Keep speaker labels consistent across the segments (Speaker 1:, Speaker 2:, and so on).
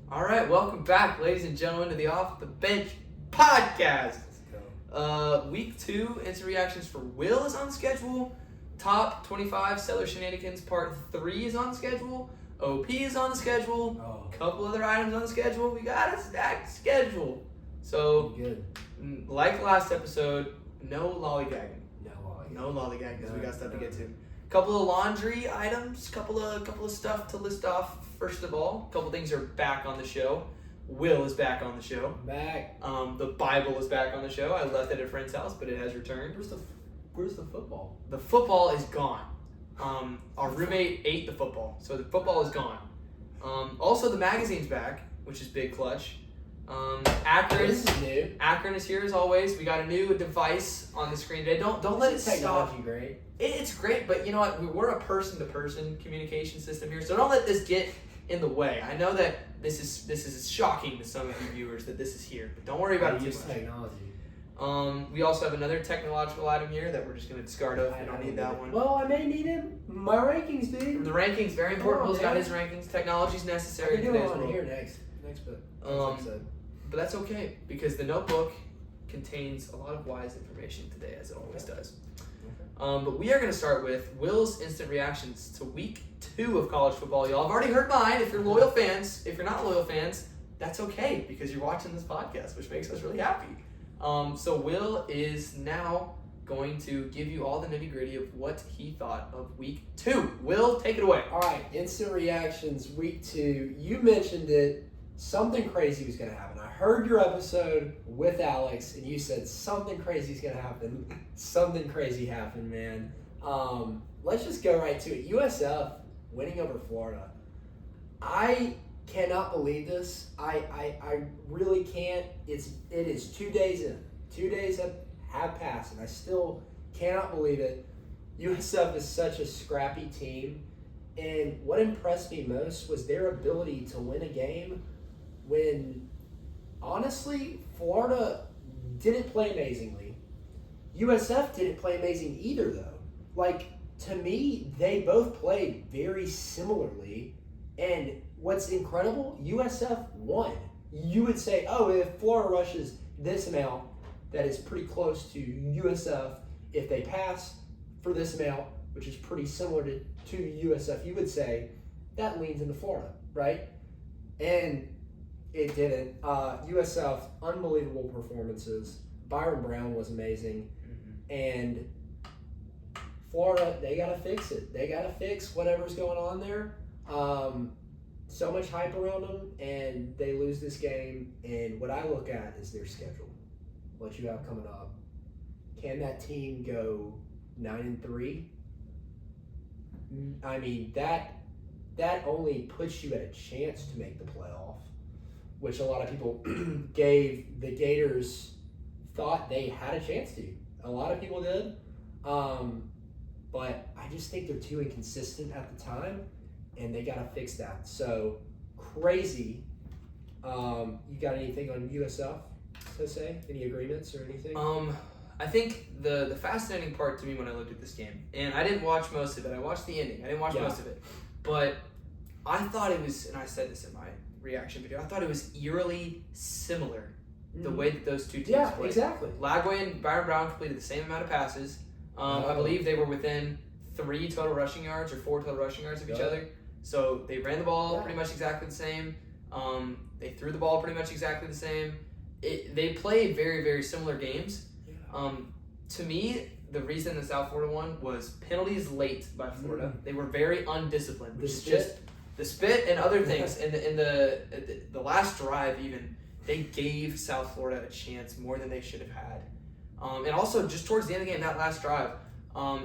Speaker 1: All right, welcome back, ladies and gentlemen, to the Off the Bench podcast.
Speaker 2: Let's go.
Speaker 1: Week 2 instant reactions for Will is on schedule. Top 25 Sellers Shenanigans Part 3 is on schedule. OP is on the schedule.
Speaker 2: Oh,
Speaker 1: A couple other items on the schedule. We got a stacked schedule. So,
Speaker 2: good.
Speaker 1: like last episode, no lollygagging.
Speaker 2: No,
Speaker 1: No lollygagging because we got stuff to
Speaker 2: No.
Speaker 1: get to. Couple of laundry items, couple of stuff to list off. First of all, a couple things are back on the show. Will is back on the show.
Speaker 2: Back.
Speaker 1: The Bible is back on the show. I left it at a friend's house, but it has returned.
Speaker 2: Where's the football?
Speaker 1: The football is gone. Our roommate ate the football, so the football is gone. Also, the magazine's back, which is big clutch. Akron.
Speaker 2: This is new.
Speaker 1: Akron is here as always. We got a new device on the screen today. Don't let it stop.
Speaker 2: Technology great.
Speaker 1: It's great, but you know what? We're a person-to-person communication system here, so don't let this get in the way. I know that this is shocking to some of you viewers that this is here, but don't worry about it too
Speaker 2: Use
Speaker 1: much.
Speaker 2: technology.
Speaker 1: We also have another technological item here that we're just going to discard of. We don't need that one.
Speaker 2: Well, I may need him. My rankings, dude.
Speaker 1: The rankings, very important.
Speaker 2: Come on,
Speaker 1: Will's got
Speaker 2: man.
Speaker 1: his rankings. Technology's
Speaker 2: I
Speaker 1: necessary
Speaker 2: can
Speaker 1: in
Speaker 2: do it
Speaker 1: today's
Speaker 2: on
Speaker 1: world.
Speaker 2: here next episode.
Speaker 1: But that's okay, because the notebook contains a lot of wise information today, as it always does. But we are going to start with Will's instant reactions to week 2 of college football. Y'all have already heard mine. If you're loyal fans, if you're not loyal fans, that's okay because you're watching this podcast, which makes us really happy. So Will is now going to give you all the nitty gritty of what he thought of week 2. Will, take it away.
Speaker 2: All right, instant reactions, week 2. You mentioned it. Something crazy was going to happen. I heard your episode with Alex, and you said something crazy is going to happen. Something crazy happened, man. Let's just go right to it. USF winning over Florida. I cannot believe this. I really can't. It is 2 days in. 2 days have passed, and I still cannot believe it. USF is such a scrappy team, and what impressed me most was their ability to win a game when, honestly, Florida didn't play amazingly. USF didn't play amazing either, though. Like, to me, they both played very similarly. And what's incredible, USF won. You would say, oh, if Florida rushes this amount, that is pretty close to USF. If they pass for this amount, which is pretty similar to USF, you would say that leans into Florida, right? And it didn't. USF, unbelievable performances. Byron Brown was amazing. And Florida, they got to fix it. They got to fix whatever's going on there. So much hype around them, and they lose this game. And what I look at is their schedule. What you have coming up. Can that team go 9-3? I mean, that only puts you at a chance to make the playoff, which a lot of people gave the Gators, thought they had a chance to. A lot of people did. But I just think they're too inconsistent at the time, and they got to fix that. So, crazy. You got anything on USF to say? Any agreements or anything?
Speaker 1: I think the fascinating part to me when I looked at this game, and I didn't watch most of it. I watched the ending. I didn't watch most of it. But I thought it was, and I said this in my reaction video, I thought it was eerily similar, the way that those two teams played.
Speaker 2: Exactly.
Speaker 1: Lagway and Byron Brown completed the same amount of passes. I believe they were within 3 total rushing yards or 4 total rushing yards of each other. So they ran the ball pretty much exactly the same. They threw the ball pretty much exactly the same. They played very, very similar games. To me, the reason that South Florida won was penalties late by Florida. They were very undisciplined, which is just the spit and other things. In the last drive, even they gave South Florida a chance more than they should have had. And also, just towards the end of the game, that last drive,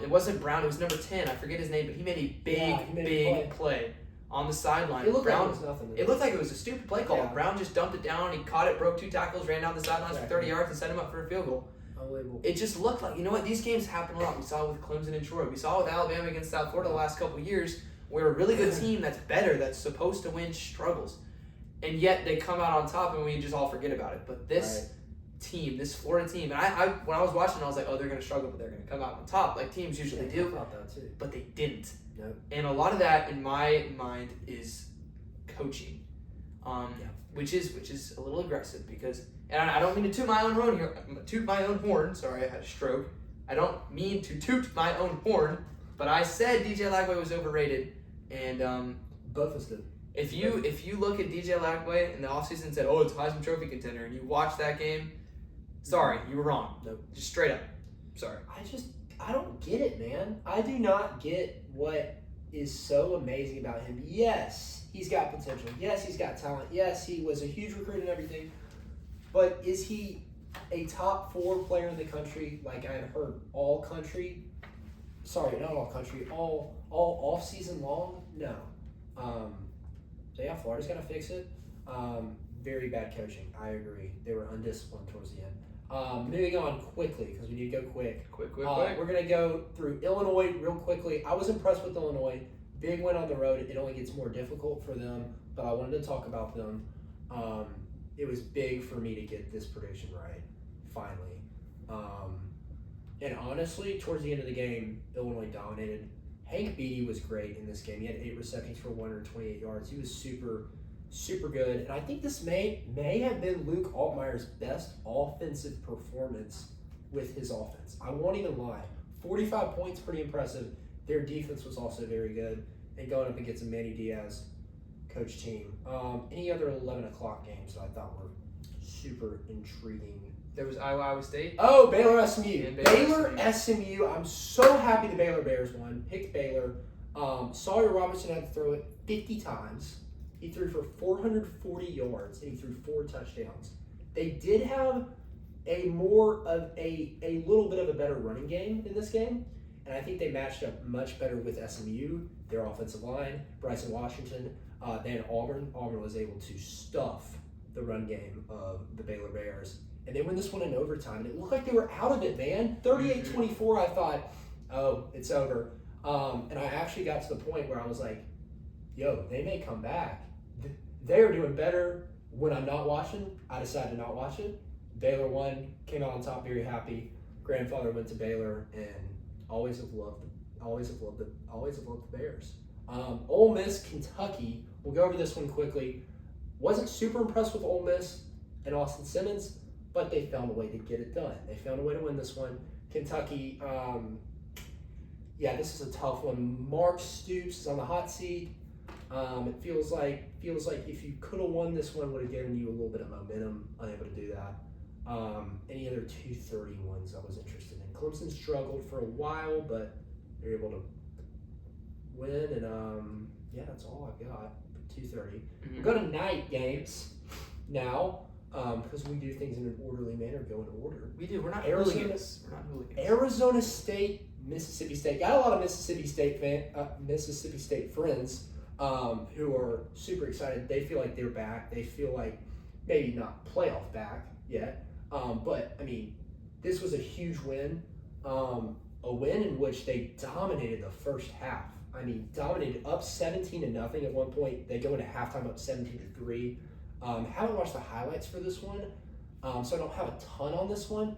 Speaker 1: it wasn't Brown, it was number 10. I forget his name, but he made a big play on the sideline.
Speaker 2: It looked
Speaker 1: Brown,
Speaker 2: like it was nothing.
Speaker 1: It looked like it was a stupid play call.
Speaker 2: Yeah.
Speaker 1: Brown just dumped it down, he caught it, broke 2 tackles, ran down the sidelines for 30 yards, and set him up for a field goal.
Speaker 2: Unbelievable.
Speaker 1: It just looked like, you know what, these games happen a lot. We saw it with Clemson and Troy. We saw it with Alabama against South Florida the last couple of years, where a really good team that's better, that's supposed to win, struggles. And yet they come out on top and we just all forget about it. But this team, this Florida team, and I when I was watching, I was like, oh, they're going to struggle, but they're going to come out on top like teams usually do.
Speaker 2: I thought that too.
Speaker 1: But they didn't.
Speaker 2: Nope.
Speaker 1: And a lot of that, in my mind, is coaching. which is a little aggressive because, and I don't mean to toot my own horn here. Toot my own horn. Sorry, I had a stroke. I don't mean to toot my own horn, but I said DJ Lagway was overrated, and
Speaker 2: both of us did.
Speaker 1: If you look at DJ Lagway in the offseason and said, oh, it's a Heisman Trophy contender, and you watch that game, sorry, you were wrong.
Speaker 2: Nope.
Speaker 1: Just straight up. Sorry.
Speaker 2: I don't get it, man. I do not get what is so amazing about him. Yes, he's got potential. Yes, he's got talent. Yes, he was a huge recruit and everything. But is he a top 4 player in the country? Like I had heard all country. Sorry, not all country. All off season long? No. So yeah, Florida's got to fix it. Very bad coaching. I agree. They were undisciplined towards the end. Moving on quickly because we need to go quick.
Speaker 1: Quick.
Speaker 2: We're going to go through Illinois real quickly. I was impressed with Illinois. Big win on the road. It only gets more difficult for them, but I wanted to talk about them. It was big for me to get this prediction right, finally. And honestly, towards the end of the game, Illinois dominated. Hank Beatty was great in this game. He had 8 receptions for 128 yards. He was super, super good. And I think this may have been Luke Altmaier's best offensive performance with his offense. I won't even lie. 45 points, pretty impressive. Their defense was also very good. And going up against a Manny Diaz coach team. Any other 11 o'clock games that I thought were super intriguing?
Speaker 1: There was Iowa State.
Speaker 2: Oh, Baylor SMU.
Speaker 1: Baylor
Speaker 2: SMU. I'm so happy the Baylor Bears won. Picked Baylor. Sawyer Robertson had to throw it 50 times. He threw for 440 yards and he threw 4 touchdowns. They did have a little bit of a better running game in this game. And I think they matched up much better with SMU, their offensive line, Bryson Washington, than Auburn. Auburn was able to stuff the run game of the Baylor Bears. And they win this one in overtime. And it looked like they were out of it, man. 38-24, I thought, oh, it's over. And I actually got to the point where I was like, yo, they may come back. They are doing better when I'm not watching. I decided to not watch it. Baylor won, came out on top, very happy. Grandfather went to Baylor, and always have loved the Bears. Ole Miss, Kentucky. We'll go over this one quickly. Wasn't super impressed with Ole Miss and Austin Simmons, but they found a way to get it done. They found a way to win this one. Kentucky, this is a tough one. Mark Stoops is on the hot seat. It feels like if you could have won this one, would have given you a little bit of momentum. Unable to do that. Any other 2:30 ones I was interested in. Clemson struggled for a while, but they're able to win. And that's all I've got for 2:30.
Speaker 1: Mm-hmm.
Speaker 2: We'll go to night games now. Because we do things in an orderly manner, go in order.
Speaker 1: We do. We're not
Speaker 2: Arizona,
Speaker 1: hooligans. We're not hooligans.
Speaker 2: Arizona State, Mississippi State. Got a lot of Mississippi State friends who are super excited. They feel like they're back. They feel like maybe not playoff back yet. But, I mean, this was a huge win. A win in which they dominated the first half. I mean, dominated up 17-0 at one point. They go into halftime up 17-3. Haven't watched the highlights for this one, so I don't have a ton on this one.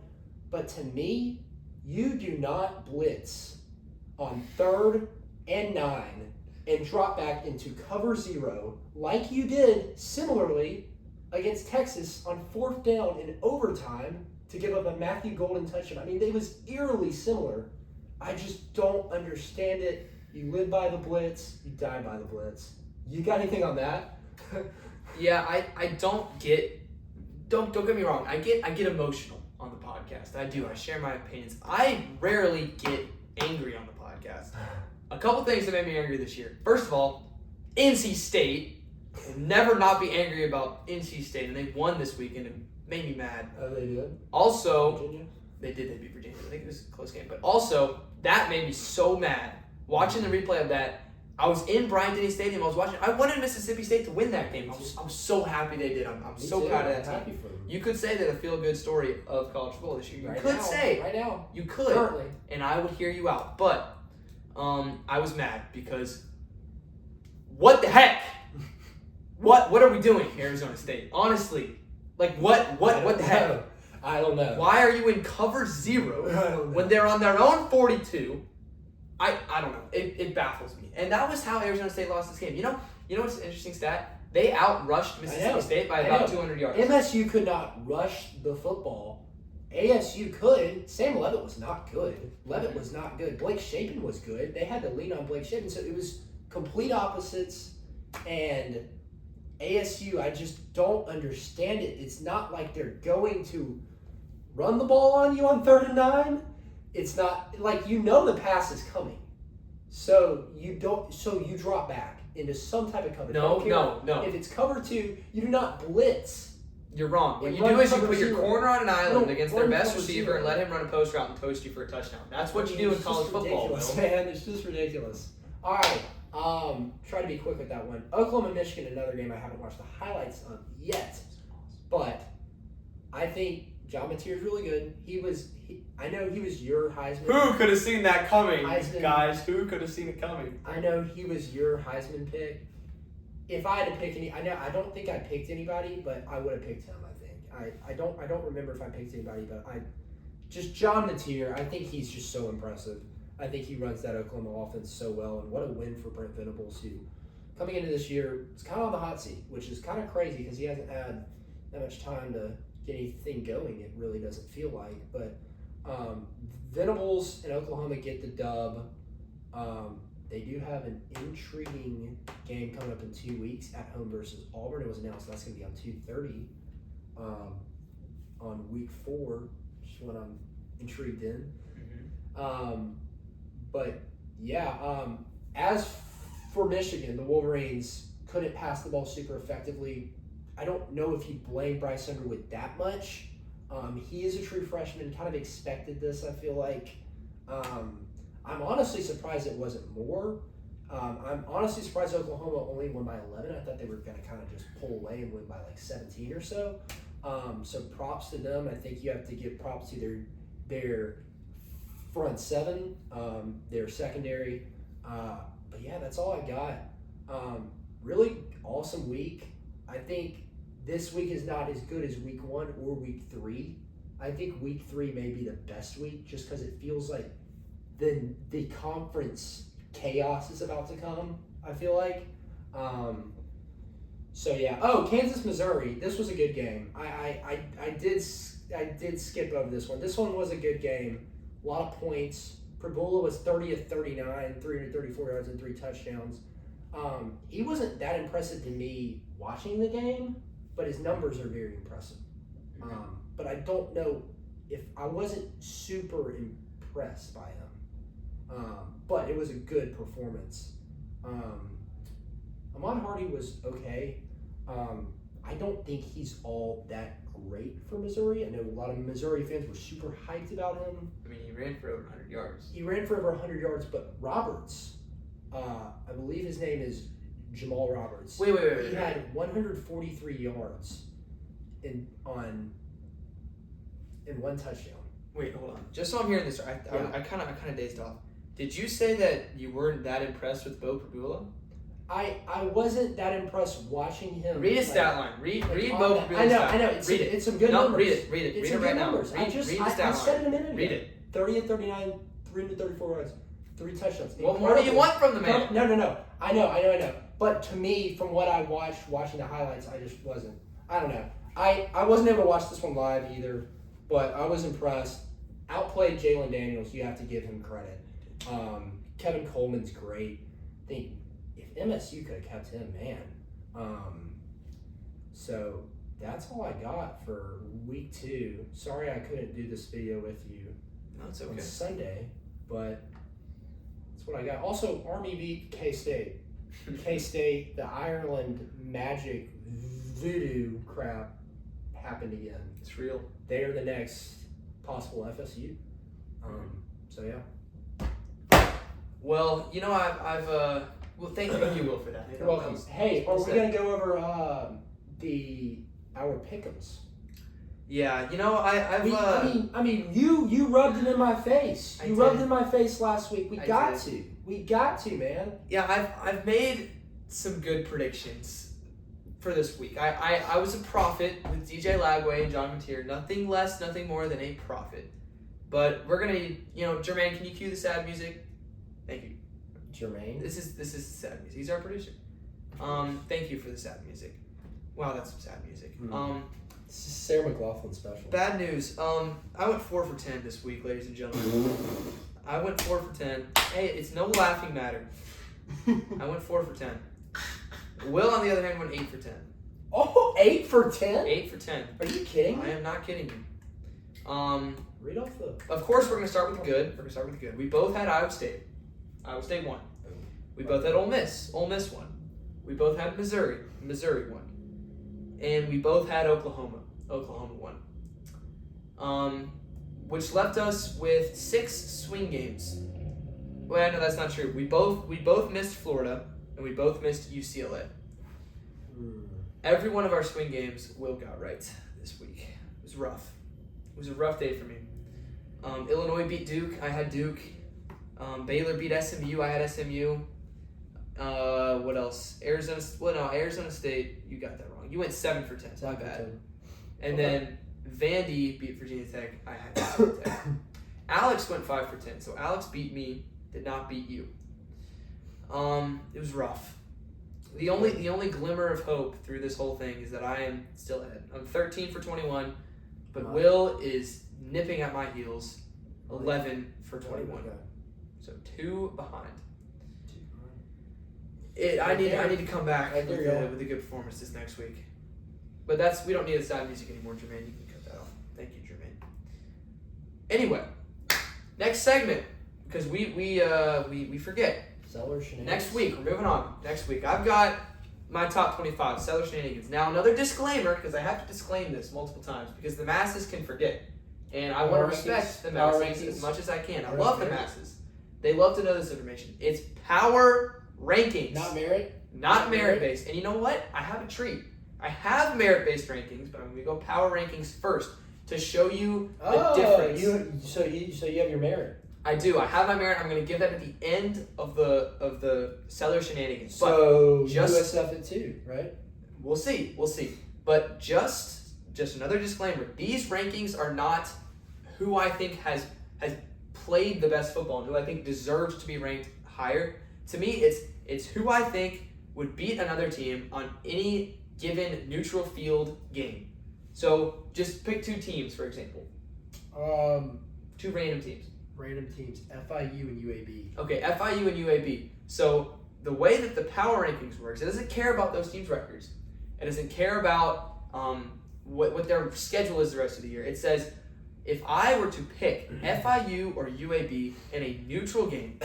Speaker 2: But to me, you do not blitz on 3rd and 9 and drop back into cover 0 like you did similarly against Texas on 4th down in overtime to give up a Matthew Golden touchdown. I mean, they was eerily similar. I just don't understand it. You live by the blitz, you die by the blitz. You got anything on that?
Speaker 1: Yeah, I don't get. Don't get me wrong. I get emotional on the podcast. I do. I share my opinions. I rarely get angry on the podcast. A couple things that made me angry this year. First of all, NC State. Will never not be angry about NC State, and they won this week, and it made me mad.
Speaker 2: Oh, they did.
Speaker 1: Also,
Speaker 2: Virginia?
Speaker 1: They beat Virginia. I think it was a close game, but also that made me so mad watching the replay of that. I was in Bryant-Denny Stadium. I was watching. I wanted Mississippi State to win that game. I was so happy they did. I'm so proud of that team. You could say that a feel-good story of college football this year. You could say
Speaker 2: right now.
Speaker 1: You could,
Speaker 2: currently,
Speaker 1: and I would hear you out. But I was mad because what the heck? What are we doing, Arizona State? Honestly, like what the heck?
Speaker 2: I don't know.
Speaker 1: Why are you in cover 0 when they're on their own 42? I don't know. It baffles me. And that was how Arizona State lost this game. You know what's an interesting stat? They outrushed Mississippi State by about 200 yards.
Speaker 2: MSU could not rush the football. ASU could. Sam Levitt was not good. Levitt was not good. Blake Shapen was good. They had to lean on Blake Shapen. So it was complete opposites. And ASU, I just don't understand it. It's not like they're going to run the ball on you on 3rd and 9. It's not like the pass is coming. So you drop back into some type of cover.
Speaker 1: No.
Speaker 2: If it's cover 2, you do not blitz.
Speaker 1: You're wrong. What you do is you put your corner on an island against their best receiver and let him run a post route and toast you for a touchdown. That's what you do in college football,
Speaker 2: Will. Man, it's just ridiculous. All right, try to be quick with that one. Oklahoma, Michigan, another game I haven't watched the highlights of yet, but I think John Mateer's really good. I know he was your Heisman.
Speaker 1: Who could have seen that coming, guys? Who could have seen it coming?
Speaker 2: I know he was your Heisman pick. If I had to pick I don't think I picked anybody, but I would have picked him. I think I don't remember if I picked anybody, but just John Mateer. I think he's just so impressive. I think he runs that Oklahoma offense so well, and what a win for Brent Venables, who coming into this year is kind of on the hot seat, which is kind of crazy because he hasn't had that much time to get anything going. It really doesn't feel like, but Venables and Oklahoma get the dub. They do have an intriguing game coming up in 2 weeks at home versus Auburn. It was announced that's going to be on 2:30 on week 4, which is what I'm intrigued in. But yeah, as for Michigan, the Wolverines couldn't pass the ball super effectively. I don't know if you blame Bryce Underwood that much. He is a true freshman, kind of expected this, I feel like. I'm honestly surprised it wasn't more. I'm honestly surprised Oklahoma only won by 11. I thought they were going to kind of just pull away and win by like 17 or so. So props to them. I think you have to give props to their front 7, their secondary. But yeah, that's all I got. Really awesome week. I think this week is not as good as week 1 or week 3. I think week 3 may be the best week just because it feels like the conference chaos is about to come, I feel like. So yeah. Oh, Kansas, Missouri. This was a good game. I did skip over this one. This one was a good game. A lot of points. Prabula was 30 of 39, 334 yards and 3 touchdowns. He wasn't that impressive to me watching the game, but his numbers are very impressive. But I don't know if I wasn't super impressed by him. But it was a good performance. Ahmad Hardy was okay. I don't think he's all that great for Missouri. I know a lot of Missouri fans were super hyped about him.
Speaker 1: I mean, he ran for over 100 yards.
Speaker 2: He ran for over 100 yards, but Roberts, I believe his name is Jamal Roberts.
Speaker 1: Wait.
Speaker 2: He had 143 yards in one touchdown.
Speaker 1: Wait, hold on. Just so I'm hearing this, I kind of dazed off. Did you say that you weren't that impressed with Bo Prabula?
Speaker 2: I wasn't that impressed watching him.
Speaker 1: Read his stat line. Read Bo Prabula's stat line.
Speaker 2: I know. It's some good numbers.
Speaker 1: Read it.
Speaker 2: It's
Speaker 1: read it right now.
Speaker 2: Numbers.
Speaker 1: Read the stat line.
Speaker 2: I said it a minute ago.
Speaker 1: Read it.
Speaker 2: 30 and 39, 334 yards, 3 touchdowns.
Speaker 1: What more do you want from the man?
Speaker 2: No. I know. But to me, from what I watching the highlights, I just wasn't. I don't know. I wasn't able to watch this one live either, but I was impressed. Outplayed Jalen Daniels. You have to give him credit. Kevin Coleman's great. I think if MSU could have kept him, man. So that's all I got for week 2. Sorry I couldn't do this video with you on Sunday, but that's what I got. Also, Army beat K-State. K-State, the Ireland magic voodoo crap happened again.
Speaker 1: It's real.
Speaker 2: They are the next possible FSU. So yeah.
Speaker 1: Well, thank you, Will, for that.
Speaker 2: You're welcome. Hey, are we gonna go over our pick'ems?
Speaker 1: Yeah,
Speaker 2: I mean, you rubbed it in my face. You rubbed it in my face last week. We got to, man.
Speaker 1: Yeah, I've made some good predictions for this week. I was a prophet with DJ Lagway and John Mateer. Nothing less, nothing more than a prophet. But we're gonna need, Jermaine, can you cue the sad music? Thank you.
Speaker 2: Jermaine?
Speaker 1: This is sad music. He's our producer. Thank you for the sad music. Wow, that's some sad music.
Speaker 2: This is Sarah McLachlan special.
Speaker 1: Bad news. I went 4 for 10 this week, ladies and gentlemen. I went 4 for 10. Hey, it's no laughing matter. I went 4 for 10. Will, on the other hand, went 8 for 10.
Speaker 2: Oh, 8 for 10?
Speaker 1: 8 for 10.
Speaker 2: Are you kidding me?
Speaker 1: I am not kidding you.
Speaker 2: Read off the...
Speaker 1: Of course, we're going to start with the good. We both had Iowa State. Iowa State won. We both had Ole Miss. Ole Miss won. We both had Missouri. Missouri won. And we both had Oklahoma. Oklahoma won. Which left us with 6 swing games. Well, no, that's not true. We both missed Florida, and we both missed UCLA. Every one of our swing games Will got right this week. It was rough. It was a rough day for me. Illinois beat Duke. I had Duke. Baylor beat SMU. I had SMU. What else? Arizona State. You got that wrong. You went 7 for 10. So my bad. And then Vandy beat Virginia Tech. I had Virginia Tech. Alex went 5 for 10. So Alex beat me. Did not beat you. It was rough. The only glimmer of hope through this whole thing is that I am still ahead. I'm 13 for 21, but Will is nipping at my heels, 11 for 21. So 2 behind. I need to come back with a good performance this next week. But we don't need the side music anymore, Jermaine. You can cut that off. Thank you, Jermaine. Anyway, next segment, because we forget.
Speaker 2: Sellers Shenanigans.
Speaker 1: Next week, we're moving on. Next week, I've got my top 25, Sellers Shenanigans. Now, another disclaimer, because I have to disclaim this multiple times, because the masses can forget. And I want to respect the masses as much as I can. I love the masses. They love to know this information. It's power rankings.
Speaker 2: Not merit?
Speaker 1: Not merit-based. And you know what? I have a treat. I have merit-based rankings, but I'm going to go power rankings first to show you the difference.
Speaker 2: So you have your merit.
Speaker 1: I do. I have my merit. I'm going to give that at the end of the Sellers Shenanigans.
Speaker 2: So USF at 2, right?
Speaker 1: We'll see. But just another disclaimer. These rankings are not who I think has played the best football and who I think deserves to be ranked higher. To me, it's who I think would beat another team on any given neutral field game. So just pick 2 teams, for example. 2 random teams.
Speaker 2: Random teams, FIU and UAB.
Speaker 1: Okay, FIU and UAB. So the way that the power rankings works, it doesn't care about those teams' records. It doesn't care about what their schedule is the rest of the year. It says, if I were to pick FIU or UAB in a neutral game,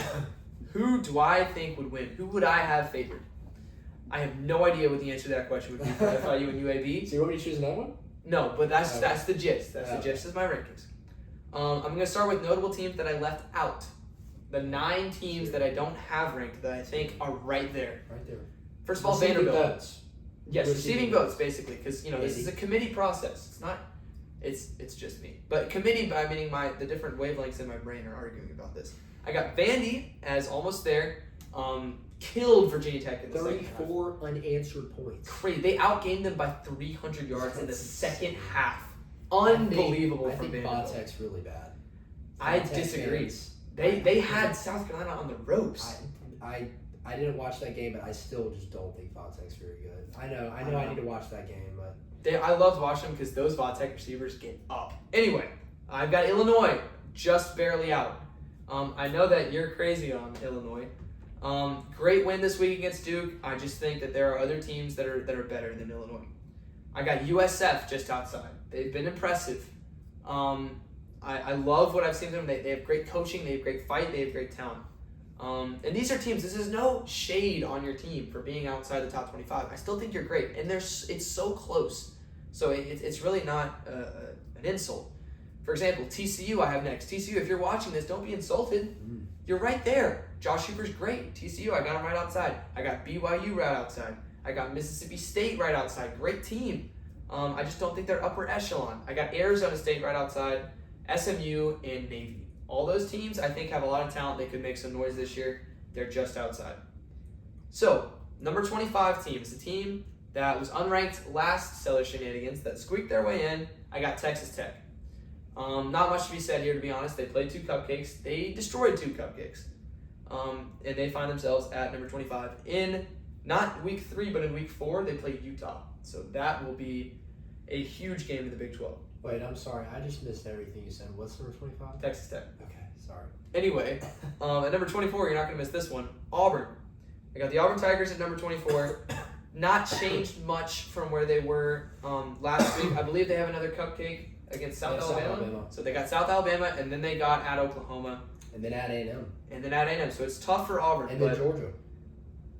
Speaker 1: who do I think would win? Who would I have favored? I have no idea what the answer to that question would be for FIU and UAB.
Speaker 2: So you want me to choose another one?
Speaker 1: No, but that's the gist. That's the gist of my rankings. I'm going to start with notable teams that I left out. The 9 teams that I don't have ranked that I think are right there.
Speaker 2: Right there.
Speaker 1: First of all,
Speaker 2: receiving
Speaker 1: Vanderbilt.
Speaker 2: Votes.
Speaker 1: Yes, receiving votes, basically, because this is a committee process. It's not. It's just me. But committee, by meaning the different wavelengths in my brain are arguing about this. I got Vandy as almost there. Killed Virginia Tech in the second half.
Speaker 2: 34 unanswered points.
Speaker 1: Crazy. They outgained them by 300 yards in the second half. Unbelievable
Speaker 2: I think
Speaker 1: Vanderbilt.
Speaker 2: Vodtek's really bad.
Speaker 1: I disagree. They had South Carolina on the ropes.
Speaker 2: I didn't watch that game, but I still just don't think Vodtek's very good. I know I need to watch that game, but
Speaker 1: I loved watching them because those Vodtek receivers get up. Anyway, I've got Illinois just barely out. I know that you're crazy on Illinois. Great win this week against Duke. I just think that there are other teams that are better than Illinois. I got USF just outside. They've been impressive. I love what I've seen from them. They have great coaching. They have great fight. They have great talent. And these are teams. This is no shade on your team for being outside the top 25. I still think you're great, and it's so close. So it's really not an insult. For example, TCU I have next. TCU, if you're watching this, don't be insulted. You're right there. Josh Hoover's great. TCU, I got him right outside. I got BYU right outside. I got Mississippi State right outside. Great team. I just don't think they're upper echelon. I got Arizona State right outside, SMU, and Navy. All those teams, I think, have a lot of talent. They could make some noise this year. They're just outside. So, number 25 team is the team that was unranked last Sellers Shenanigans that squeaked their way in. I got Texas Tech. Not much to be said here, to be honest. They played 2 cupcakes. They destroyed 2 cupcakes. And they find themselves at number 25 in not week 3, but in week 4, they play Utah. So that will be a huge game in the Big 12.
Speaker 2: Wait, I'm sorry. I just missed everything you said. What's number 25?
Speaker 1: Texas Tech.
Speaker 2: Okay, sorry.
Speaker 1: Anyway, at number 24, you're not going to miss this one. Auburn. I got the Auburn Tigers at number 24. Not changed much from where they were last week. I believe they have another cupcake against South Alabama. So they got South Alabama, and then they got at Oklahoma.
Speaker 2: And then at A&M.
Speaker 1: And then at A&M. So it's tough for Auburn.
Speaker 2: And then Georgia.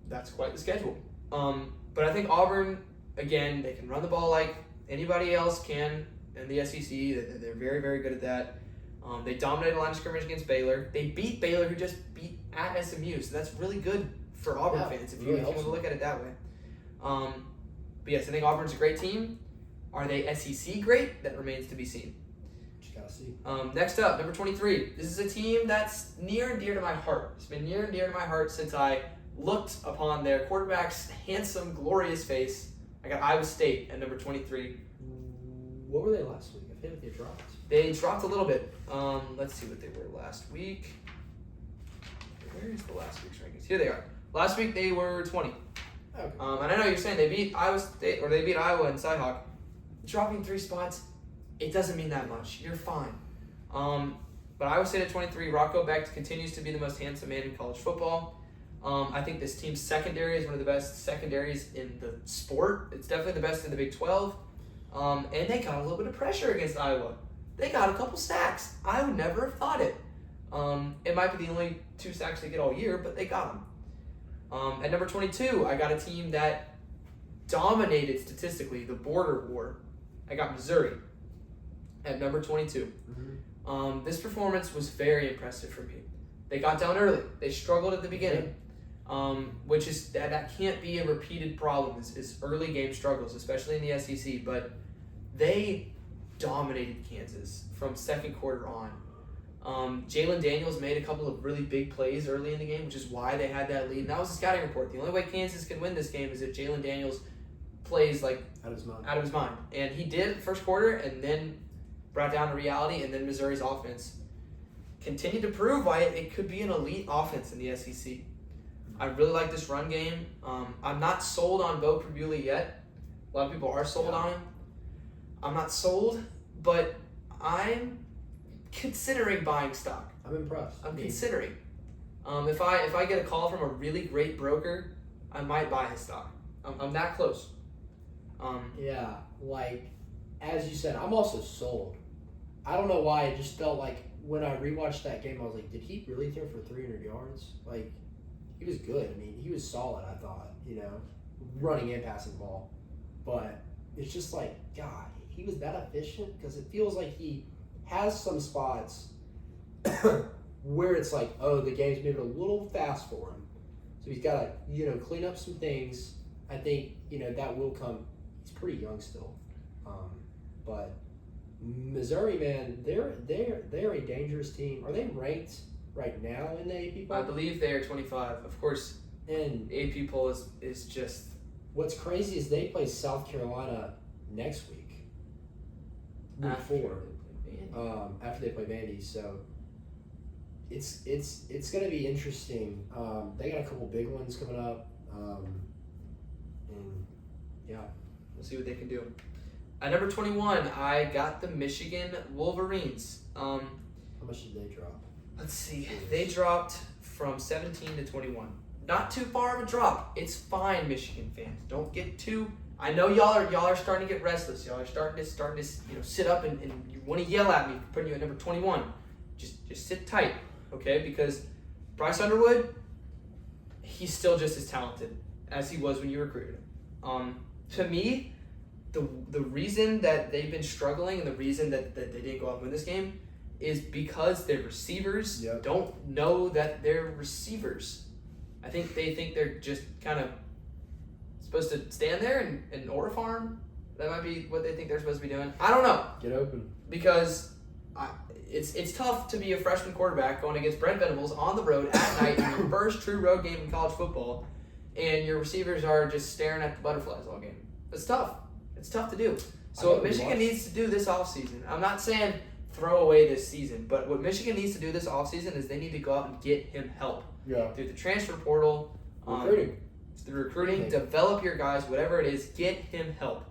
Speaker 1: That's quite the schedule. But I think Auburn, again, they can run the ball like anybody else can in the SEC. They're very, very good at that. They dominated the line of scrimmage against Baylor. They beat Baylor, who just beat at SMU. So that's really good for Auburn fans if you want to look at it that way. But yes, I think Auburn's a great team. Are they SEC great? That remains to be seen.
Speaker 2: Just gotta see.
Speaker 1: Next up, number 23. This is a team that's near and dear to my heart. It's been near and dear to my heart since I looked upon their quarterback's handsome, glorious face. I got Iowa State at number 23.
Speaker 2: What were they last week? I feel like they dropped.
Speaker 1: They dropped a little bit. Let's see what they were last week. Where is the last week's rankings? Here they are. Last week they were 20.
Speaker 2: Okay.
Speaker 1: And I know you're saying they beat Iowa State, or they beat Iowa and Cyhawk. Dropping 3 spots, it doesn't mean that much. You're fine. But Iowa State at 23. Rocco Becht continues to be the most handsome man in college football. I think this team's secondary is one of the best secondaries in the sport. It's definitely the best in the Big 12. And they got a little bit of pressure against Iowa. They got a couple sacks. I would never have thought it. It might be the only 2 sacks they get all year, but they got them. At number 22, I got a team that dominated statistically the border war. I got Missouri at number 22. Mm-hmm. This performance was very impressive for me. They got down early. They struggled at the beginning, which is that can't be a repeated problem is early game struggles, especially in the SEC. But they dominated Kansas from second quarter on. Jalen Daniels made a couple of really big plays early in the game, which is why they had that lead. And that was the scouting report. The only way Kansas can win this game is if Jalen Daniels plays like out of his mind. And he did first quarter, and then brought down to reality, and then Missouri's offense continued to prove why it could be an elite offense in the SEC. I really like this run game. I'm not sold on Bo Prabula yet. A lot of people are sold on him. I'm not sold, but I'm considering buying stock.
Speaker 2: I'm impressed.
Speaker 1: I'm considering. If I get a call from a really great broker, I might buy his stock. I'm that close.
Speaker 2: Yeah, like as you said, I'm also sold. I don't know why. It just felt like when I rewatched that game, I was like, did he really throw for 300 yards? Like, he was good. I mean, he was solid, I thought, running and passing the ball. But it's just like, God, he was that efficient? Because it feels like he has some spots where it's like, oh, the game's moving a little fast for him. So he's got to, clean up some things. I think, that will come. He's pretty young still. But Missouri, man, they're a dangerous team. Are they ranked right now in the AP poll?
Speaker 1: I believe they are 25. Of course,
Speaker 2: and
Speaker 1: AP poll is just...
Speaker 2: What's crazy is they play South Carolina next week. Week 4. After they play Vandy. So it's going to be interesting. They got a couple big ones coming up. And yeah.
Speaker 1: We'll see what they can do. At number 21, I got the Michigan Wolverines.
Speaker 2: How much did they drop?
Speaker 1: Let's see. They dropped from 17 to 21. Not too far of a drop. It's fine, Michigan fans. Don't get too. I know y'all are starting to get restless. Y'all are starting to sit up and you want to yell at me for putting you at number 21. Just sit tight, okay? Because Bryce Underwood, he's still just as talented as he was when you recruited him. To me, the reason that they've been struggling and the reason that they didn't go out and win this game is because their receivers don't know that they're receivers. I think they think they're just kind of supposed to stand there and order farm. That might be what they think they're supposed to be doing. I don't know.
Speaker 2: Get open.
Speaker 1: Because it's tough to be a freshman quarterback going against Brent Venables on the road at night in your first true road game in college football, and your receivers are just staring at the butterflies all game. It's tough. It's tough to do. So what Michigan needs to do this offseason, I'm not saying throw away this season, but what Michigan needs to do this offseason is they need to go out and get him help.
Speaker 2: Yeah.
Speaker 1: Through the transfer portal.
Speaker 2: Recruiting.
Speaker 1: the recruiting, develop your guys, whatever it is, get him help.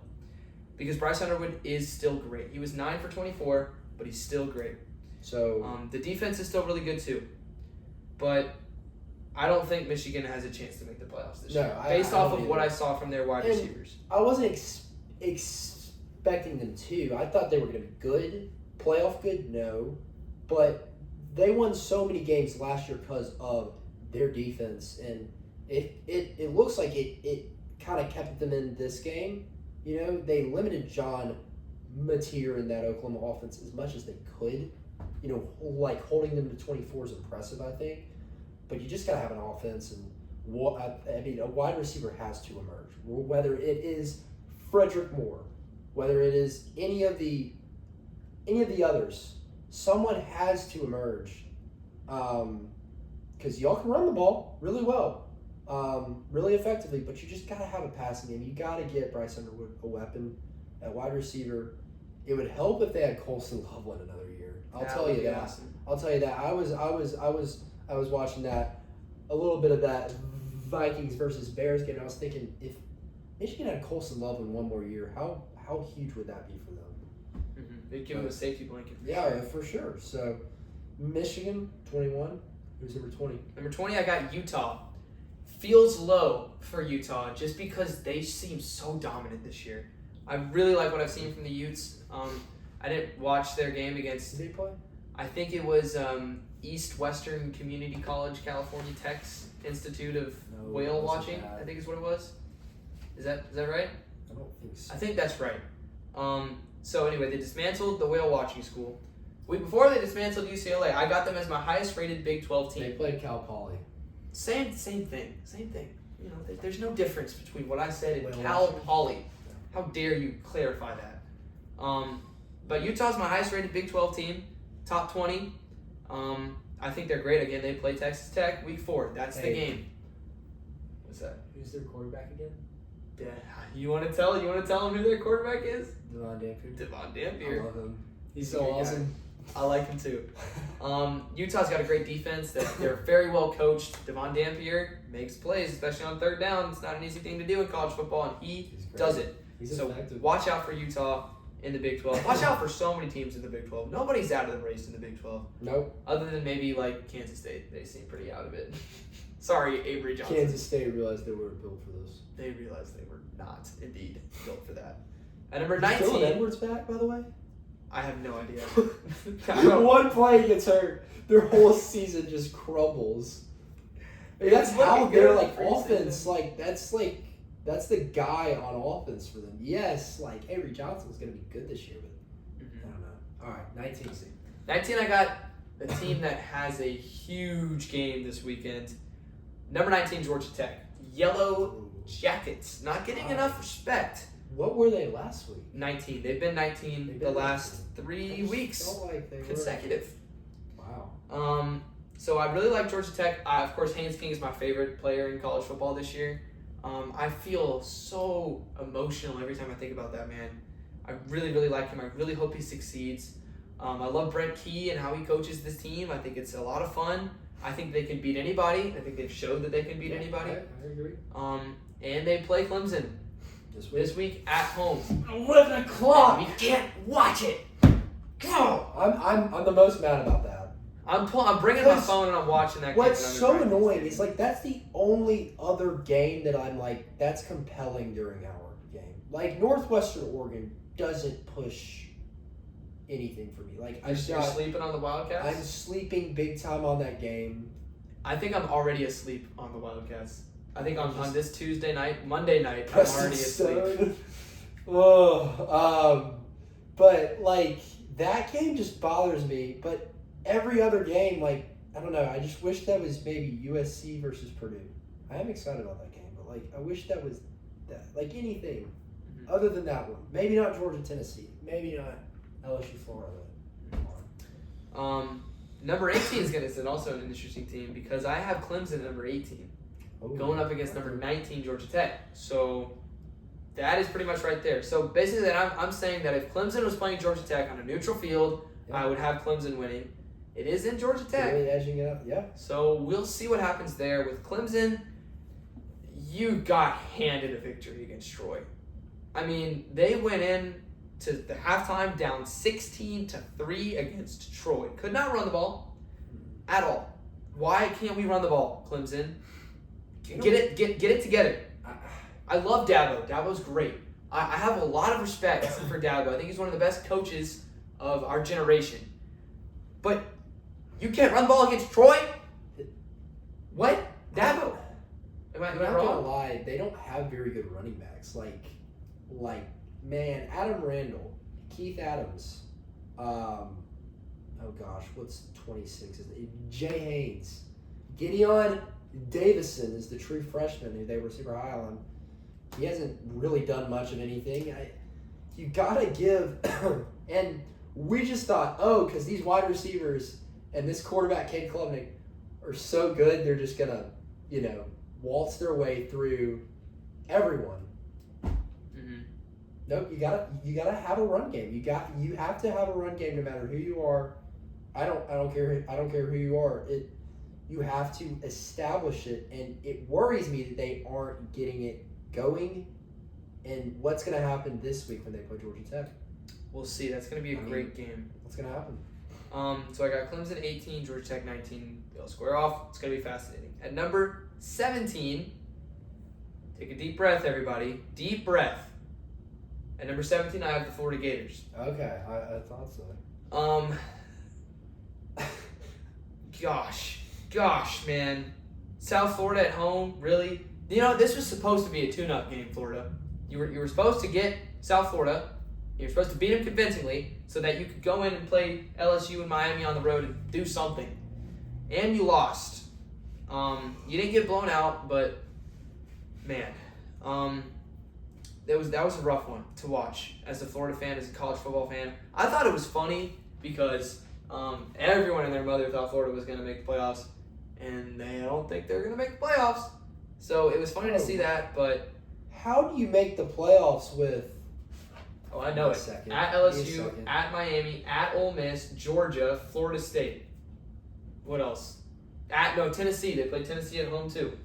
Speaker 1: Because Bryce Underwood is still great. He was 9 for 24, but he's still great.
Speaker 2: So
Speaker 1: the defense is still really good too. But I don't think Michigan has a chance to make the playoffs this year. Based off of what I saw from their wide receivers.
Speaker 2: I wasn't expecting them to. I thought they were going to be good. Playoff good? No. But they won so many games last year because of their defense. And it looks like it kind of kept them in this game. You know, they limited John Mateer in that Oklahoma offense as much as they could. You know, like holding them to 24 is impressive, I think. But you just got to have an offense, and a wide receiver has to emerge. Whether it is Frederick Moore, whether it is any of the others, someone has to emerge. Because y'all can run the ball really well, really effectively, but you just got to have a passing game. You got to get Bryce Underwood a weapon at wide receiver. It would help if they had Colson Loveland another year. I'll tell you that.
Speaker 1: Awesome.
Speaker 2: I'll tell you that. I was watching a little bit of that Vikings versus Bears game. And I was thinking, if Michigan had Colson Loveland one more year, how huge would that be for them?
Speaker 1: Mm-hmm. They'd give him a safety blanket.
Speaker 2: For sure. So Michigan 21. Who's number 20?
Speaker 1: Number 20, I got Utah. Feels low for Utah just because they seem so dominant this year. I really like what I've seen from the Utes. I didn't watch their game against.
Speaker 2: Did they play?
Speaker 1: I think it was East Western Community College, California Tech's Institute of Whale Watching. I think is what it was. Is that right?
Speaker 2: I don't think so.
Speaker 1: I think that's right. So anyway, they dismantled the whale watching school. Before they dismantled UCLA, I got them as my highest rated Big 12 team.
Speaker 2: They played Cal Poly.
Speaker 1: Same thing. You know, there's no difference between what I said and Cal Poly. How dare you clarify that? But Utah's my highest rated Big 12 team, top 20. I think they're great. Again, they play Texas Tech week 4. That's the game. What's that?
Speaker 2: Who's their quarterback again?
Speaker 1: Yeah, you want to tell them who their quarterback is?
Speaker 2: Devon Dampier.
Speaker 1: Dampier.
Speaker 2: I love him. He's so awesome.
Speaker 1: I like him too. Utah's got a great defense. They're very well coached. Devon Dampier makes plays, especially on third down. It's not an easy thing to do in college football, and he does it.
Speaker 2: He's
Speaker 1: so
Speaker 2: effective.
Speaker 1: Watch out for Utah in the Big 12. Watch out for so many teams in the Big 12. Nobody's out of the race in the Big 12.
Speaker 2: Nope.
Speaker 1: Other than maybe like Kansas State. They seem pretty out of it. Sorry, Avery Johnson.
Speaker 2: Kansas State realized they weren't built for this.
Speaker 1: They realized they were not indeed built for that. At number 19.
Speaker 2: Dylan Edwards back, by the way?
Speaker 1: I have no idea.
Speaker 2: One play gets hurt, their whole season just crumbles. That's how they're offense. That's the guy on offense for them. Yes, Avery Johnson's going to be good this year, but I don't know. All right, 19.
Speaker 1: 19, I got a team that has a huge game this weekend. Number 19, Georgia Tech. Yellow Jackets. Not getting enough respect.
Speaker 2: What were they last week?
Speaker 1: 19. They've been 19 the last 3 weeks consecutive.
Speaker 2: Wow.
Speaker 1: So I really like Georgia Tech. Of course, Haynes King is my favorite player in college football this year. I feel so emotional every time I think about that man. I really, really like him. I really hope he succeeds. I love Brent Key and how he coaches this team. I think it's a lot of fun. I think they can beat anybody. I think they've showed that they can beat anybody.
Speaker 2: I agree.
Speaker 1: And they play Clemson this week at home.
Speaker 2: 11 o'clock.
Speaker 1: We can't watch it. Go.
Speaker 2: I'm the most mad about that.
Speaker 1: I'm bringing my phone and I'm watching that game.
Speaker 2: What's so annoying is that's the only other game that I'm that's compelling during our game. Northwestern Oregon doesn't push anything for me.
Speaker 1: You're sleeping on the Wildcats?
Speaker 2: I'm sleeping big time on that game.
Speaker 1: I think I'm already asleep on the Wildcats. I think on this Monday night, I'm already asleep.
Speaker 2: But that game just bothers me. But every other game, I don't know. I just wish that was maybe USC versus Purdue. I am excited about that game, but I wish that was that. Anything other than that one. Maybe not Georgia, Tennessee. Maybe not LSU, Florida.
Speaker 1: Number 18 is also an interesting team because I have Clemson at number 18 going up against number 19 Georgia Tech. So that is pretty much right there. So basically, I'm saying that if Clemson was playing Georgia Tech on a neutral field, I would have Clemson winning. It is in Georgia Tech.
Speaker 2: Really edging it up, yeah.
Speaker 1: So we'll see what happens there with Clemson. you got handed a victory against Troy. I mean, they went in to the halftime down 16-3 against Troy. Could not run the ball at all. Why can't we run the ball, Clemson? Get it together. I love Dabo. Dabo's great. I have a lot of respect for Dabo. I think he's one of the best coaches of our generation. But you can't run the ball against Troy? What? Dabo? Am I
Speaker 2: I'm not
Speaker 1: wrong?
Speaker 2: gonna lie, they don't have very good running backs. Like, man, Adam Randall, Keith Adams, oh gosh, what's 26? Jay Haynes, Gideon Davison is the true freshman who they were super high on. He hasn't really done much of anything. You gotta give, and we just thought, because these wide receivers and this quarterback, Cade Klubnik, are so good, they're just gonna, waltz their way through everyone.
Speaker 1: Mm-hmm.
Speaker 2: Nope, you gotta have a run game. You have to have a run game no matter who you are. I don't care who you are. You have to establish it, and it worries me that they aren't getting it going. And what's gonna happen this week when they play Georgia Tech?
Speaker 1: We'll see. That's going to be a great game.
Speaker 2: What's gonna happen?
Speaker 1: So I got Clemson 18, Georgia Tech 19. They'll square off. It's going to be fascinating. At number 17, take a deep breath, everybody. Deep breath. At number 17, I have the Florida Gators.
Speaker 2: Okay, I thought so.
Speaker 1: Gosh, man. South Florida at home, really? This was supposed to be a tune-up game, Florida. You were supposed to get South Florida. You were supposed to beat them convincingly so that you could go in and play LSU and Miami on the road and do something. And you lost. You didn't get blown out, but man, that was a rough one to watch as a Florida fan, as a college football fan. I thought it was funny because everyone and their mother thought Florida was going to make the playoffs, and they don't think they're going to make the playoffs. So it was funny to see that, but
Speaker 2: how do you make the playoffs with?
Speaker 1: Oh, I know it.
Speaker 2: Second.
Speaker 1: At LSU, at Miami, at Ole Miss, Georgia, Florida State. What else? Tennessee. They play Tennessee at home too.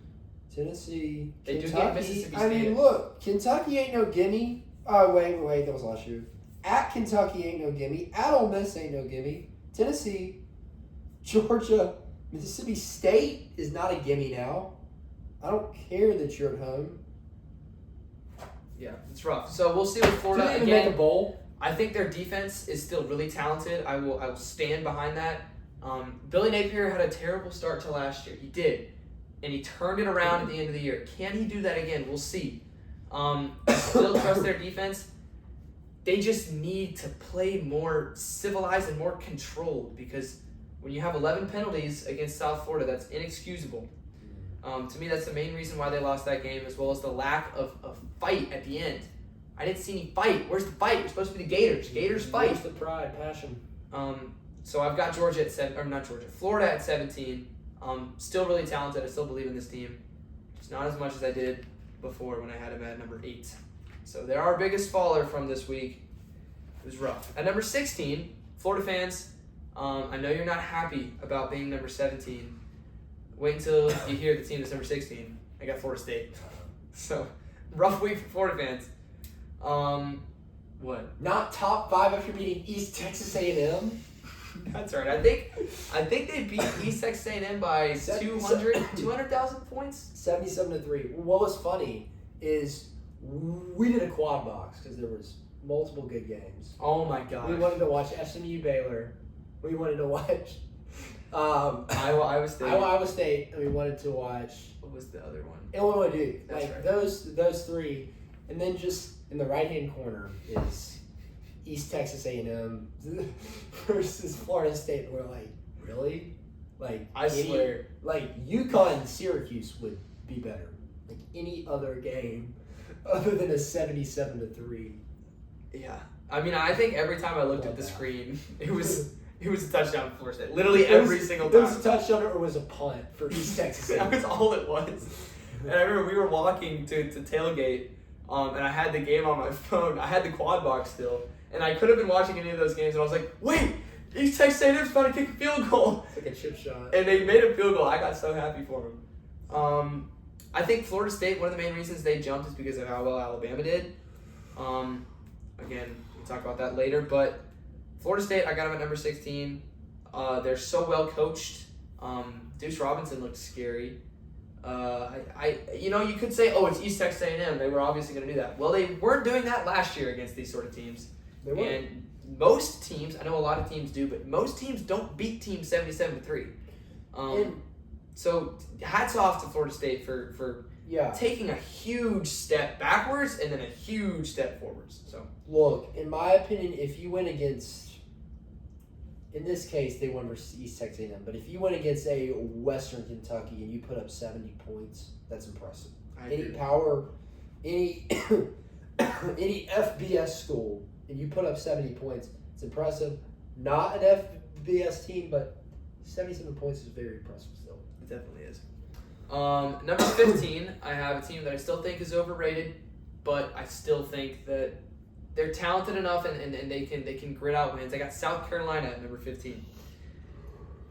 Speaker 2: Tennessee,
Speaker 1: They
Speaker 2: Kentucky.
Speaker 1: do get Mississippi State.
Speaker 2: I mean, look, Kentucky ain't no gimme. Oh, wait, that was last year. At Kentucky ain't no gimme. At Ole Miss ain't no gimme. Tennessee, Georgia, Mississippi State is not a gimme now. I don't care that you're at home.
Speaker 1: Yeah, it's rough. So we'll see with Florida
Speaker 2: Do they even
Speaker 1: again.
Speaker 2: make a bowl?
Speaker 1: I think their defense is still really talented. I will stand behind that. Billy Napier had a terrible start to last year. He did. And he turned it around at the end of the year. Can he do that again? We'll see. I still trust their defense. They just need to play more civilized and more controlled, because when you have 11 penalties against South Florida, that's inexcusable. To me, that's the main reason why they lost that game, as well as the lack of fight at the end. I didn't see any fight. Where's the fight? We're supposed to be the Gators. Gators fight.
Speaker 2: Where's the pride, passion?
Speaker 1: So I've got Florida at 17. Still really talented. I still believe in this team. Just not as much as I did before when I had them at number 8. So they're our biggest faller from this week. It was rough. At number 16, Florida fans, I know you're not happy about being number 17. Wait until you hear the team that's number 16. I got Florida State. So, rough week for Florida fans. What?
Speaker 2: Not top 5 after beating East Texas A&M.
Speaker 1: That's right. I think they beat East Texas A&M by 200,000 points.
Speaker 2: 77-3. What was funny is we did a quad box because there was multiple good games.
Speaker 1: Oh my god.
Speaker 2: We wanted to watch SMU Baylor. We wanted to watch
Speaker 1: Iowa State.
Speaker 2: And we wanted to watch.
Speaker 1: What was the other one?
Speaker 2: Illinois Duke.
Speaker 1: That's
Speaker 2: like
Speaker 1: right.
Speaker 2: those three, and then just in the right hand corner is East Texas A&M versus Florida State. We're like, really? Like
Speaker 1: I swear.
Speaker 2: Like UConn Syracuse would be better. Like any other game other than a 77-3.
Speaker 1: Yeah. I mean, I think every time I looked at the screen, it was a touchdown for Florida State. Literally every single time.
Speaker 2: It was a touchdown or it was a punt for East Texas A&M.
Speaker 1: That was all it was. And I remember we were walking to tailgate, and I had the game on my phone. I had the quad box still, and I could have been watching any of those games, and I was like, wait, East Texas A&M's about to kick a field goal.
Speaker 2: It's like a chip shot.
Speaker 1: And they made a field goal. I got so happy for them. I think Florida State, one of the main reasons they jumped is because of how well Alabama did. Again, we'll talk about that later, but Florida State, I got them at number 16. They're so well coached. Deuce Robinson looked scary. You could say, oh, it's East Texas A&M. They were obviously going to do that. Well, they weren't doing that last year against these sort of teams.
Speaker 2: They weren't.
Speaker 1: And most teams, I know a lot of teams do, but most teams don't beat teams 77-3. So hats off to Florida State for taking a huge step backwards and then a huge step forwards. So
Speaker 2: look, in my opinion, if you went against, in this case, they won versus East Texas A&M, but if you went against a Western Kentucky and you put up 70 points, that's impressive. Any power, any FBS school, and you put up 70 points, it's impressive. Not an FBS team, but 77 points is very impressive still.
Speaker 1: It definitely is. Number 15, I have a team that I still think is overrated, but I still think that they're talented enough and they can grit out wins. I got South Carolina at number 15.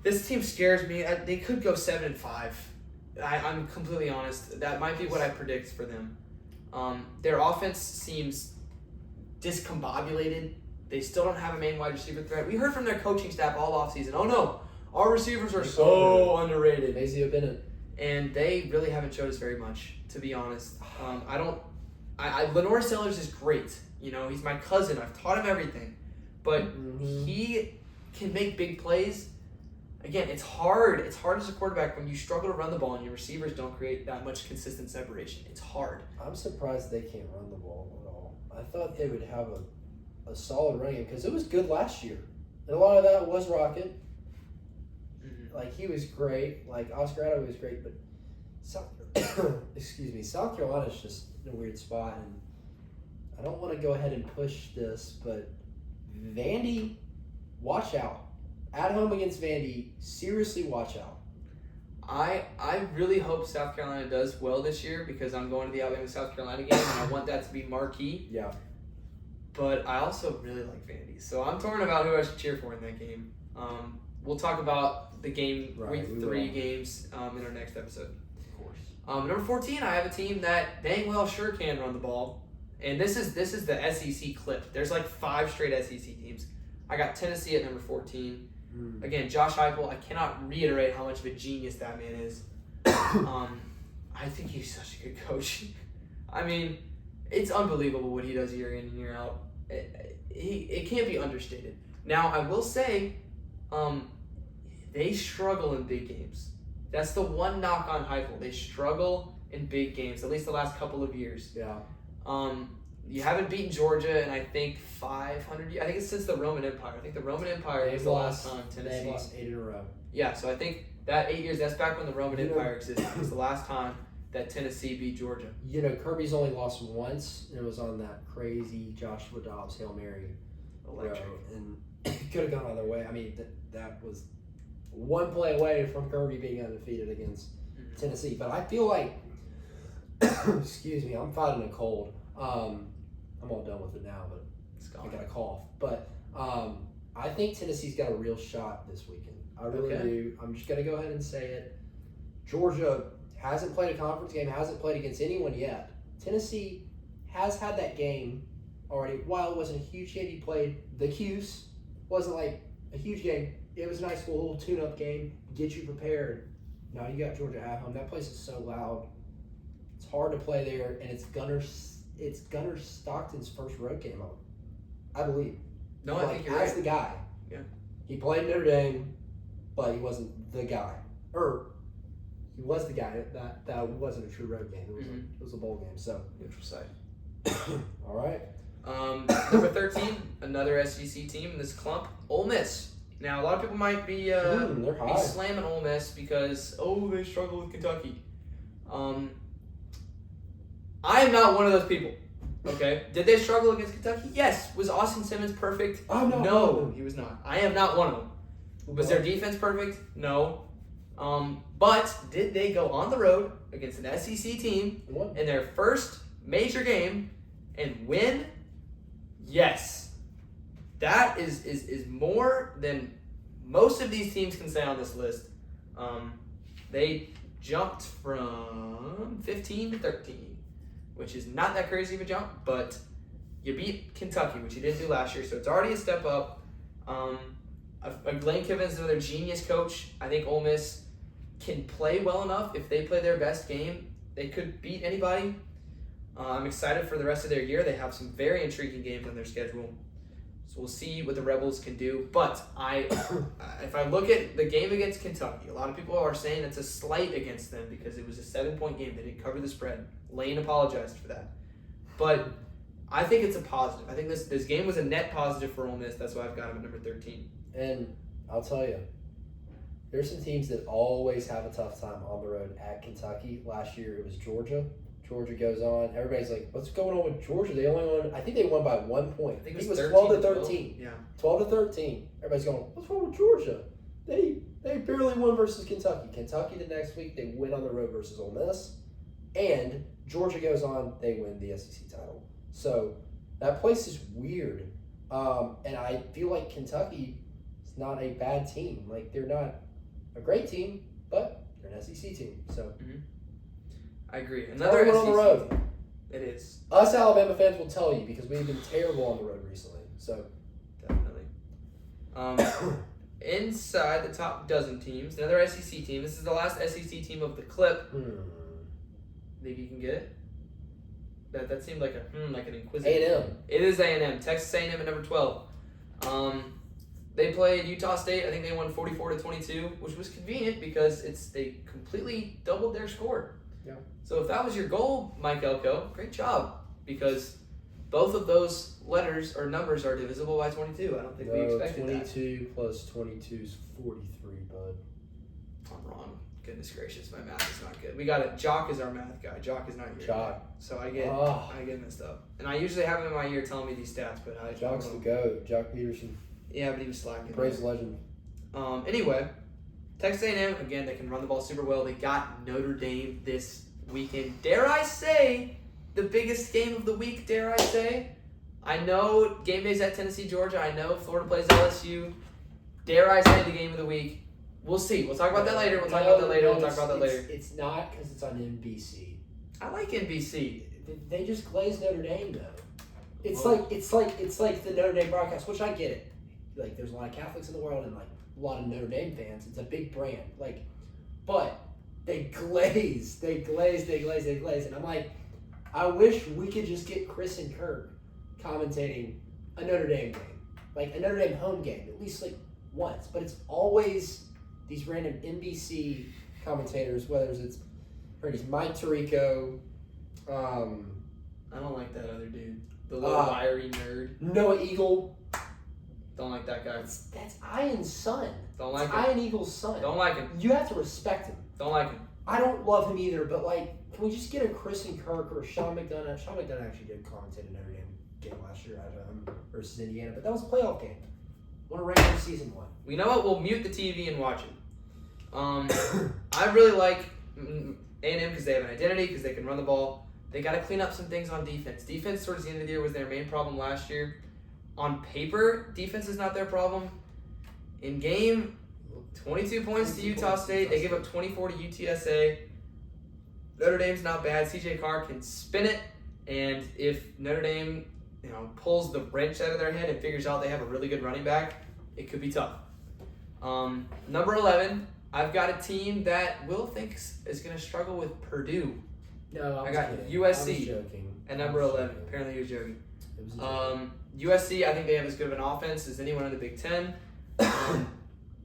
Speaker 1: This team scares me. They could go 7-5. I'm completely honest. That might be what I predict for them. Their offense seems discombobulated. They still don't have a main wide receiver threat. We heard from their coaching staff all offseason, oh no, our receivers are so underrated. And they really haven't showed us very much, to be honest. Lenore Sellers is great. He's my cousin. I've taught him everything. But he can make big plays. Again, it's hard. It's hard as a quarterback when you struggle to run the ball and your receivers don't create that much consistent separation. It's hard.
Speaker 2: I'm surprised they can't run the ball at all. I thought they would have a solid running game because it was good last year. And a lot of that was Rocket. Like, he was great. Like, Oscar Addo was great. But South Carolina's just in a weird spot. And I don't want to go ahead and push this, but Vandy, watch out. At home against Vandy, seriously watch out.
Speaker 1: I really hope South Carolina does well this year because I'm going to the Alabama-South Carolina game, and I want that to be marquee.
Speaker 2: Yeah.
Speaker 1: But I also really like Vandy. So I'm torn about who I should cheer for in that game. We'll talk about the game, week 3 games, in our next episode.
Speaker 2: Of course.
Speaker 1: Number 14, I have a team that dang well sure can run the ball. And this is the SEC clip. There's like 5 straight SEC teams. I got Tennessee at number 14. Again, Josh Heupel, I cannot reiterate how much of a genius that man is. I think he's such a good coach. I mean, it's unbelievable what he does year in and year out. It can't be understated. Now, I will say, they struggle in big games. That's the one knock on Heupel. They struggle in big games, at least the last couple of years.
Speaker 2: Yeah.
Speaker 1: You haven't beaten Georgia in, I think, 500 years. I think it's since the Roman Empire. I think the Roman Empire was the last time Tennessee.
Speaker 2: They lost 8 in a row.
Speaker 1: Yeah, so I think that 8 years, that's back when the Roman Empire existed. It was the last time that Tennessee beat Georgia.
Speaker 2: Kirby's only lost once, and it was on that crazy Joshua Dobbs Hail Mary
Speaker 1: Electric.
Speaker 2: row. And it could have gone either way. I mean, that was one play away from Kirby being undefeated against Tennessee. But I feel like, excuse me, I'm fighting a cold. I'm all done with it now, but I got a cough. But I think Tennessee's got a real shot this weekend. I really do. I'm just going to go ahead and say it. Georgia hasn't played a conference game, hasn't played against anyone yet. Tennessee has had that game already. While it wasn't a huge game, he played the Cuse. Wasn't like a huge game. It was a nice little tune-up game, get you prepared. Now you got Georgia at home. That place is so loud. It's hard to play there, and it's Gunnar Stockton's first road game, I believe.
Speaker 1: No, I think you're
Speaker 2: as
Speaker 1: right.
Speaker 2: the guy.
Speaker 1: Yeah.
Speaker 2: He played Notre Dame, but he wasn't the guy. Or he was the guy. That wasn't a true road game. It was a bowl game. So
Speaker 1: neutral site.
Speaker 2: All right.
Speaker 1: Number 13, another SEC team in this clump, Ole Miss. Now, a lot of people might be slamming Ole Miss because, they struggle with Kentucky. I am not one of those people. Okay? Did they struggle against Kentucky? Yes. Was Austin Simmons perfect? No, he was not. I am not one of them. Was their defense perfect? No. But did they go on the road against an SEC team in their first major game and win? Yes. That is more than most of these teams can say on this list. They jumped from 15 to 13, which is not that crazy of a jump, but you beat Kentucky, which you didn't do last year, so it's already a step up. Lane Kiffin's another genius coach. I think Ole Miss can play well enough. If they play their best game, they could beat anybody. I'm excited for the rest of their year. They have some very intriguing games on their schedule. So we'll see what the Rebels can do. But if I look at the game against Kentucky, a lot of people are saying it's a slight against them because it was a 7-point game. They didn't cover the spread. Lane apologized for that. But I think it's a positive. I think this game was a net positive for Ole Miss. That's why I've got them at number 13.
Speaker 2: And I'll tell you, there's some teams that always have a tough time on the road at Kentucky. Last year it was Georgia. Georgia goes on. Everybody's like, what's going on with Georgia? They only won, I think they won by 1 point. I think it was 12 to 13.
Speaker 1: Yeah.
Speaker 2: 12 to 13. Everybody's going, what's wrong with Georgia? They barely won versus Kentucky. Kentucky the next week, they win on the road versus Ole Miss. And Georgia goes on, they win the SEC title. So that place is weird. And I feel like Kentucky is not a bad team. Like, they're not a great team, but they're an SEC team. So
Speaker 1: I agree. Another SEC
Speaker 2: on the road.
Speaker 1: Team. It is.
Speaker 2: Us Alabama fans will tell you because we've been terrible on the road recently. So
Speaker 1: definitely. Inside the top dozen teams, another SEC team. This is the last SEC team of the clip. Maybe you can get it. That seemed like like an inquisitive.
Speaker 2: A&M.
Speaker 1: It is A&M. Texas A&M at number 12. They played Utah State. I think they won 44-22, which was convenient because they completely doubled their score.
Speaker 2: Yeah.
Speaker 1: So if that was your goal, Mike Elko, great job, because both of those letters or numbers are divisible by 22. I don't think we expected
Speaker 2: 22 plus 22 is 43, bud.
Speaker 1: I'm wrong. Goodness gracious, my math is not good. We got it. Jock is our math guy. Jock is not your
Speaker 2: Jock.
Speaker 1: guy. So I get messed up. And I usually have him in my ear telling me these stats, but
Speaker 2: Jock's the GOAT. Jock Peterson.
Speaker 1: Yeah, but he was slacking.
Speaker 2: Praise legend.
Speaker 1: Anyway, Texas A&M, again, they can run the ball super well. They got Notre Dame this weekend. Dare I say, the biggest game of the week, dare I say. I know game day's at Tennessee, Georgia. I know Florida plays LSU. Dare I say the game of the week. We'll see. We'll talk about that later. We'll talk about that later.
Speaker 2: It's not because it's on NBC.
Speaker 1: I like NBC.
Speaker 2: They just glaze Notre Dame though. It's like the Notre Dame broadcast, which I get it. Like, there's a lot of Catholics in the world and like a lot of Notre Dame fans. It's a big brand. Like, but they glaze, and I'm like, I wish we could just get Chris and Kirk commentating a Notre Dame game, like a Notre Dame home game, at least like once. But it's always these random NBC commentators, whether it's Mike Tirico.
Speaker 1: I don't like that other dude, the little wiry nerd.
Speaker 2: Noah Eagle.
Speaker 1: Don't like that guy.
Speaker 2: That's Ian's son.
Speaker 1: Don't like him.
Speaker 2: Ian Eagle's son.
Speaker 1: Don't like him.
Speaker 2: You have to respect him.
Speaker 1: Don't like him.
Speaker 2: I don't love him either, but like, can we just get a Chris and Kirk or Sean McDonough? Sean McDonough actually did commentate a Notre Dame game last year versus Indiana, but that was a playoff game. Won a regular season one.
Speaker 1: You know what? We'll mute the TV and watch it. I really like A&M because they have an identity, because they can run the ball. They got to clean up some things on defense. Defense towards the end of the year was their main problem last year. On paper, defense is not their problem. In game, 22 points to Utah State. They give up 24 to UTSA. Notre Dame's not bad. CJ Carr can spin it, and if Notre Dame, pulls the wrench out of their head and figures out they have a really good running back, it could be tough. Number 11, I've got a team that Will thinks is going to struggle with Purdue.
Speaker 2: No,
Speaker 1: I got
Speaker 2: kidding.
Speaker 1: USC
Speaker 2: I was joking.
Speaker 1: at number 11. Apparently, he was joking. USC, I think they have as good of an offense as anyone in the Big Ten.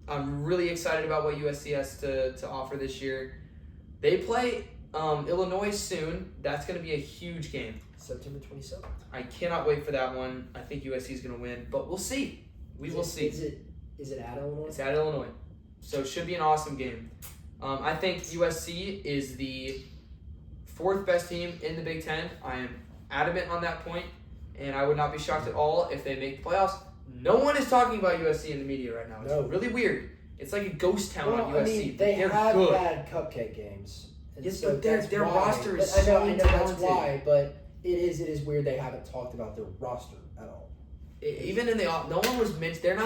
Speaker 1: I'm really excited about what USC has to offer this year. They play Illinois soon. That's going to be a huge game.
Speaker 2: September 27th.
Speaker 1: I cannot wait for that one. I think USC is going to win, but we'll see. We will see.
Speaker 2: Is it at Illinois?
Speaker 1: It's at Illinois. So it should be an awesome game. I think USC is the 4th best team in the Big Ten. I am adamant on that point, and I would not be shocked at all if they make the playoffs. No one is talking about USC in the media right now. It's really weird. It's like a ghost town on USC.
Speaker 2: I mean, they
Speaker 1: they're
Speaker 2: have
Speaker 1: good.
Speaker 2: Had cupcake games.
Speaker 1: Yes,
Speaker 2: so
Speaker 1: but their roster is
Speaker 2: I
Speaker 1: so
Speaker 2: know
Speaker 1: talented.
Speaker 2: that's why, but it is weird they haven't talked about their roster at all.
Speaker 1: Even in the off, no one was mentioned.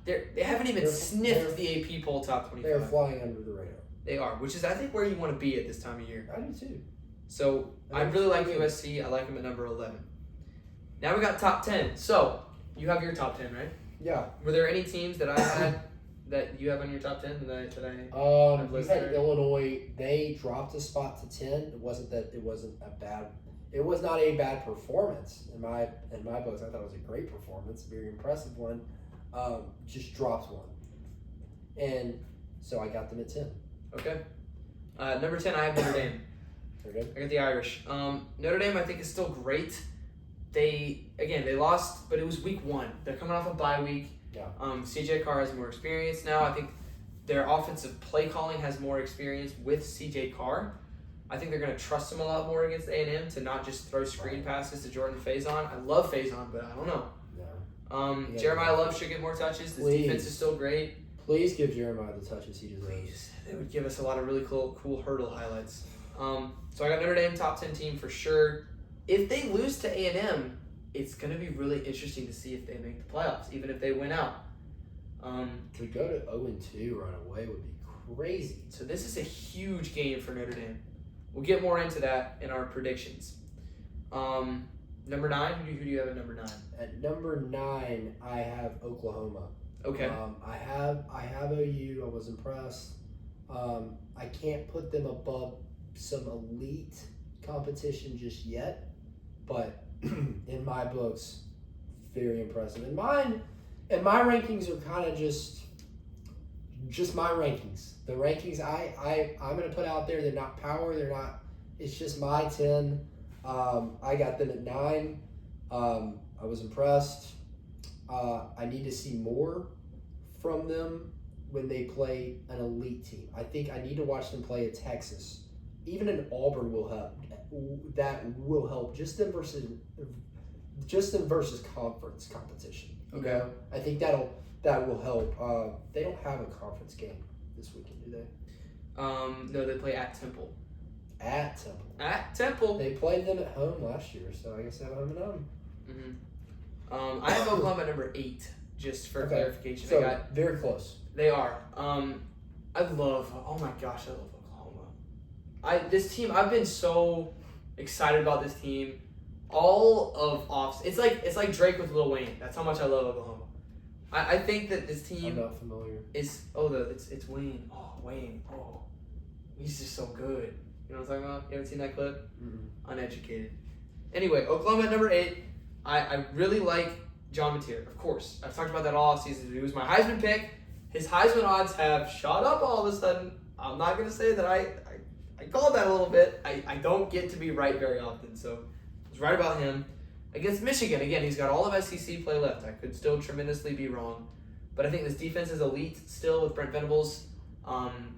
Speaker 1: They haven't even sniffed the AP poll top 25.
Speaker 2: They're flying under the radar.
Speaker 1: They are, which is I think where you want to be at this time of year.
Speaker 2: I do too.
Speaker 1: So I really like USC. I like them at number 11. Now we got top 10. So you have your top 10, right?
Speaker 2: Yeah.
Speaker 1: Were there any teams that I had that you have on your top 10 that I
Speaker 2: You had Illinois. They dropped a spot to 10. It wasn't not a bad performance in my books. I thought it was a great performance, a very impressive one. Just dropped one, and so I got them at 10.
Speaker 1: Okay. Number 10, I have Notre Dame.
Speaker 2: Okay.
Speaker 1: I got the Irish. Notre Dame, I think, is still great. They lost, but it was week 1. They're coming off a bye week.
Speaker 2: Yeah.
Speaker 1: CJ Carr has more experience now. I think their offensive play calling has more experience with CJ Carr. I think they're going to trust him a lot more against A&M to not just throw screen passes to Jordan Faison. I love Faison, but I don't know.
Speaker 2: Yeah.
Speaker 1: Jeremiah Love should get more touches. This defense is still great.
Speaker 2: Please give Jeremiah the touches he deserves.
Speaker 1: They would give us a lot of really cool hurdle highlights. So I got Notre Dame top 10 team for sure. If they lose to A&M, it's going to be really interesting to see if they make the playoffs, even if they win out.
Speaker 2: To go to 0-2 right away would be crazy.
Speaker 1: So this is a huge game for Notre Dame. We'll get more into that in our predictions. Number 9, who do you have at number 9?
Speaker 2: At number 9, I have Oklahoma.
Speaker 1: Okay.
Speaker 2: I have OU. I was impressed. I can't put them above some elite competition just yet, but in my books, very impressive. And my rankings are kind of just my rankings. The rankings I'm going to put out there, they're not power. They're not. It's just my 10. I got them at 9. I was impressed. I need to see more from them when they play an elite team. I think I need to watch them play at Texas. Even an Auburn will help. That will help. Just them versus conference competition. You
Speaker 1: Okay.
Speaker 2: know? I think that will help. They don't have a conference game this weekend, do they?
Speaker 1: No, they play at Temple.
Speaker 2: At Temple.
Speaker 1: At Temple.
Speaker 2: They played them at home last year, so I guess they have home and home.
Speaker 1: Mm-hmm. I have Oklahoma at number 8, just for clarification.
Speaker 2: So very close.
Speaker 1: They are. I love. Oh my gosh, I love Oklahoma. This team. I've been so excited about this team. All of off. It's like Drake with Lil Wayne. That's how much I love Oklahoma. I think that this team.
Speaker 2: I'm not familiar.
Speaker 1: It's Wayne. Oh, Wayne. Oh, he's just so good. You know what I'm talking about? You haven't seen that clip?
Speaker 2: Mm-hmm.
Speaker 1: Uneducated. Anyway, Oklahoma at number 8. I really like John Mateer, of course. I've talked about that all season. He was my Heisman pick. His Heisman odds have shot up all of a sudden. I'm not going to say that I called that a little bit. I don't get to be right very often, so I was right about him. Against Michigan, again, he's got all of SEC play left. I could still tremendously be wrong. But I think this defense is elite still with Brent Venables.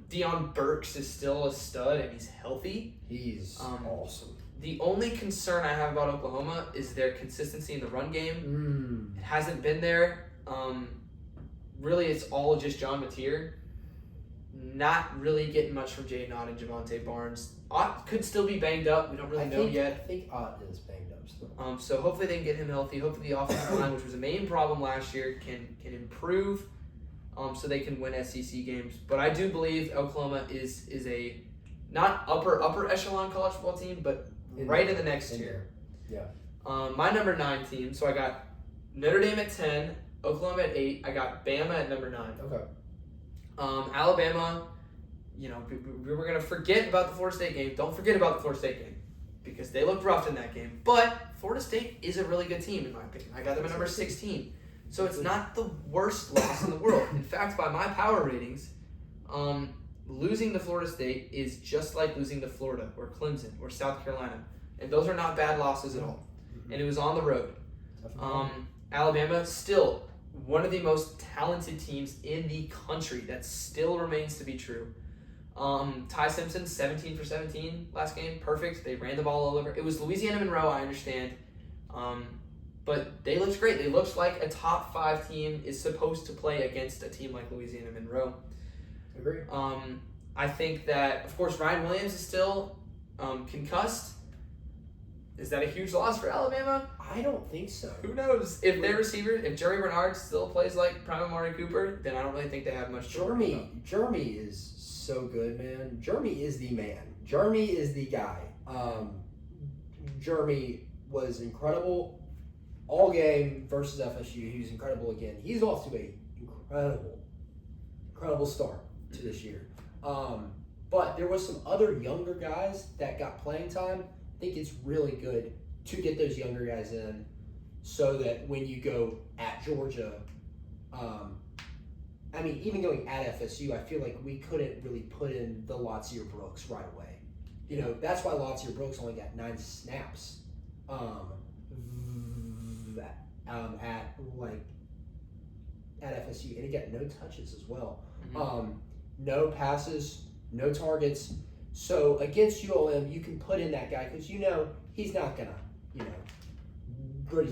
Speaker 1: Deion Burks is still a stud, and he's healthy.
Speaker 2: He's awesome.
Speaker 1: The only concern I have about Oklahoma is their consistency in the run game. It hasn't been there. Really, it's all just John Mateer. Not really getting much from Jaden Ott and Javonte Barnes. Ott could still be banged up. We don't really know yet.
Speaker 2: I think Ott is banged up still.
Speaker 1: So hopefully they can get him healthy. Hopefully the offensive line, which was a main problem last year, can improve. So they can win SEC games. But I do believe Oklahoma is a not upper echelon college football team, but right in the next tier.
Speaker 2: Yeah.
Speaker 1: My number 9 team. So I got Notre Dame at 10, Oklahoma at 8. I got Bama at number 9.
Speaker 2: Okay.
Speaker 1: Alabama. We were gonna forget about the Florida State game. Don't forget about the Florida State game because they looked rough in that game. But Florida State is a really good team in my opinion. I got them at number 16. So it's not the worst loss in the world. In fact, by my power ratings, losing to Florida State is just like losing to Florida or Clemson or South Carolina. And those are not bad losses at all. And it was on the road. Alabama, still one of the most talented teams in the country. That still remains to be true. Ty Simpson, 17 for 17 last game. Perfect. They ran the ball all over. It was Louisiana Monroe, I understand. But they looked great. They looked like a top 5 team is supposed to play against a team like Louisiana Monroe.
Speaker 2: Agree.
Speaker 1: I think that, of course, Ryan Williams is still concussed. Is that a huge loss for Alabama?
Speaker 2: I don't think so.
Speaker 1: Who knows? If their receiver, if Jerry Bernard still plays like Prime Amari Cooper, then I don't really think they have much to worry about.
Speaker 2: Jeremy is so good, man. Jeremy is the man. Jeremy is the guy. Jeremy was incredible all game versus FSU. He was incredible again. He's off to a incredible start to this year. But there was some other younger guys that got playing time. I think it's really good to get those younger guys in so that when you go at Georgia, even going at FSU, I feel like we couldn't really put in the Latsier Brooks right away. That's why Latsier Brooks only got 9 snaps at FSU, and he got no touches as well. No passes, no targets. So against ULM, you can put in that guy because he's not gonna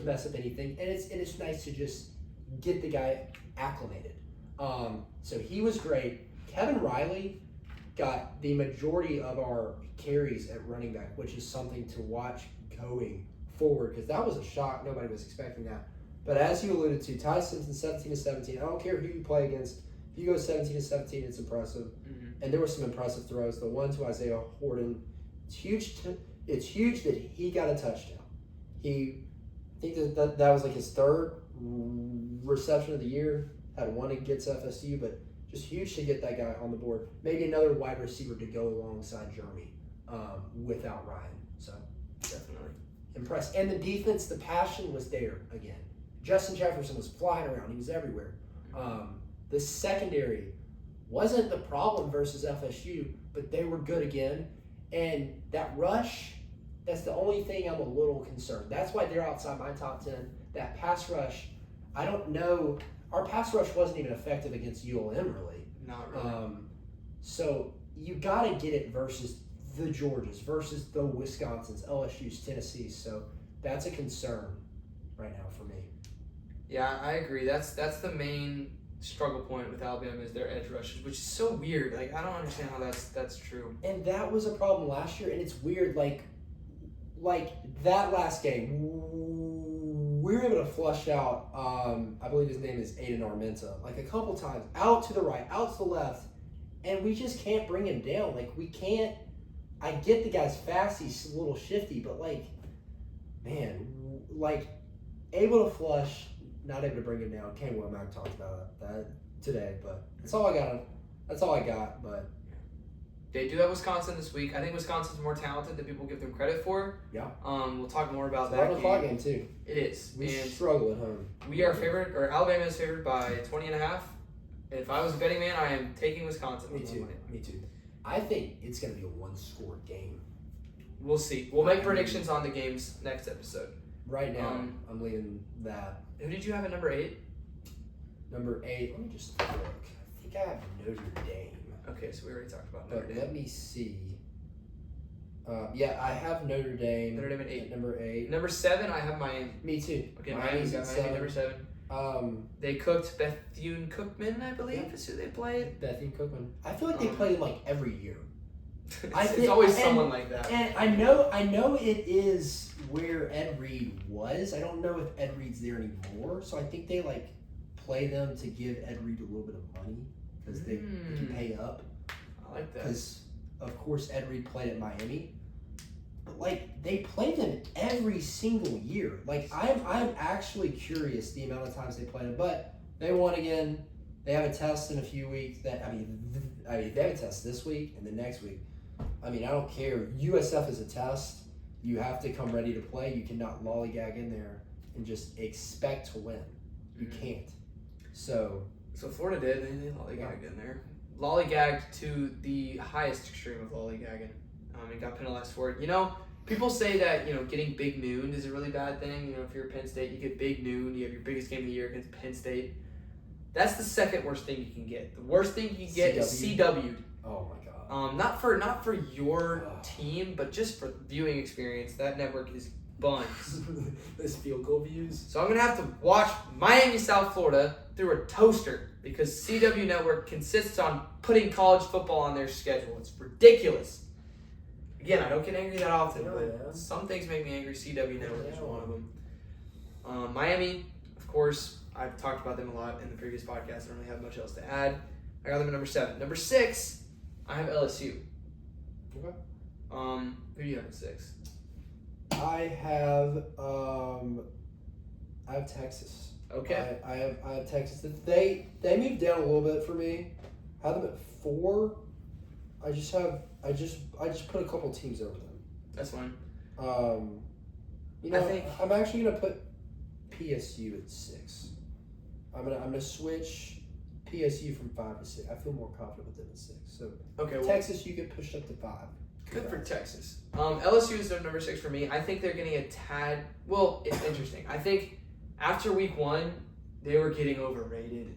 Speaker 2: mess up anything, and it's nice to just get the guy acclimated. So he was great. Kevin Riley got the majority of our carries at running back, which is something to watch going forward because that was a shock. Nobody was expecting that. But as you alluded to, Ty Simpson 17-17. I don't care who you play against. If you go 17-17, it's impressive. And there were some impressive throws. The one to Isaiah Horton, it's huge. It's huge that he got a touchdown. I think that was like his 3rd reception of the year. Had one against FSU, but just huge to get that guy on the board. Maybe another wide receiver to go alongside Jeremy without Ryan. So
Speaker 1: definitely
Speaker 2: impressed. And the defense, the passion was there again. Justin Jefferson was flying around. He was everywhere. The secondary wasn't the problem versus FSU, but they were good again. And that rush, that's the only thing I'm a little concerned. That's why they're outside my top 10. That pass rush, I don't know. Our pass rush wasn't even effective against ULM, really.
Speaker 1: Not really.
Speaker 2: So you got to get it versus the Georgias, versus the Wisconsins, LSU's, Tennessee's. So that's a concern right now for me.
Speaker 1: Yeah, I agree. That's the main struggle point with Alabama is their edge rushes, which is so weird. Like, I don't understand how that's true.
Speaker 2: And that was a problem last year, and it's weird. Like that last game, we were able to flush out, I believe his name is Aiden Armenta, like a couple times, out to the right, out to the left, and we just can't bring him down. Like, we can't. I get the guy's fast, he's a little shifty, but able to flush, not able to bring him down. Kane Womack talked about that today, but that's all I got. But
Speaker 1: they do have Wisconsin this week. I think Wisconsin's more talented than people give them credit for.
Speaker 2: Yeah.
Speaker 1: We'll talk more about
Speaker 2: it's
Speaker 1: that.
Speaker 2: 11 o'clock game too.
Speaker 1: It is.
Speaker 2: We struggle at home.
Speaker 1: We are favored, or Alabama is favored by 20.5. If I was a betting man, I am taking Wisconsin.
Speaker 2: Me too. I think it's going to be a one-score game.
Speaker 1: We'll see. We'll make predictions on the games next episode.
Speaker 2: Right now, I'm leaning that.
Speaker 1: Who did you have at number 8?
Speaker 2: Number 8, let me just look. I think I have Notre Dame.
Speaker 1: Okay, so we already talked about Notre Dame.
Speaker 2: Let me see. I have Notre Dame.
Speaker 1: Notre Dame at 8.
Speaker 2: Number 8.
Speaker 1: Number 7, I have Miami.
Speaker 2: Me too.
Speaker 1: Okay, Miami's got Miami number 7. They cooked Bethune Cookman, I believe, is who they played.
Speaker 2: Bethune Cookman. I feel like they play him like every year.
Speaker 1: It's always someone like that.
Speaker 2: And I know it is where Ed Reed was. I don't know if Ed Reed's there anymore. So I think they play them to give Ed Reed a little bit of money because they can pay up.
Speaker 1: I like that.
Speaker 2: Because of course Ed Reed played at Miami. But they play them every single year. I'm actually curious the amount of times they play them. But they won again. They have a test in a few weeks. They have a test this week and the next week. I don't care. USF is a test. You have to come ready to play. You cannot lollygag in there and just expect to win. You can't. So
Speaker 1: Florida did. They lollygagged in there. Lollygagged to the highest extreme of lollygagging. And got penalized for it. People say that, getting big nooned is a really bad thing. If you're Penn State, you get big nooned. You have your biggest game of the year against Penn State. That's the second worst thing you can get. The worst thing you can get is CW'd.
Speaker 2: Oh my God.
Speaker 1: Not for your team, but just for viewing experience. That network is buns.
Speaker 2: Those field goal views.
Speaker 1: So I'm gonna have to watch Miami, South Florida through a toaster because CW Network consists on putting college football on their schedule. It's ridiculous. Again, I don't get angry that often, but some things make me angry. CW Network is one of them. Miami, of course. I've talked about them a lot in the previous podcast. I don't really have much else to add. I got them at number 7. Number 6, I have LSU.
Speaker 2: Okay.
Speaker 1: Who do you have at 6?
Speaker 2: I have Texas.
Speaker 1: Okay.
Speaker 2: I have Texas. They moved down a little bit for me. I have them at 4. I just put a couple teams over them.
Speaker 1: That's fine.
Speaker 2: I'm actually gonna put PSU at 6. I'm gonna switch PSU from 5 to 6. I feel more confident with them at 6. So Texas, you get pushed up to 5.
Speaker 1: Good for Texas. LSU is their number 6 for me. I think they're getting a tad. Well, it's interesting. I think after week 1, they were getting overrated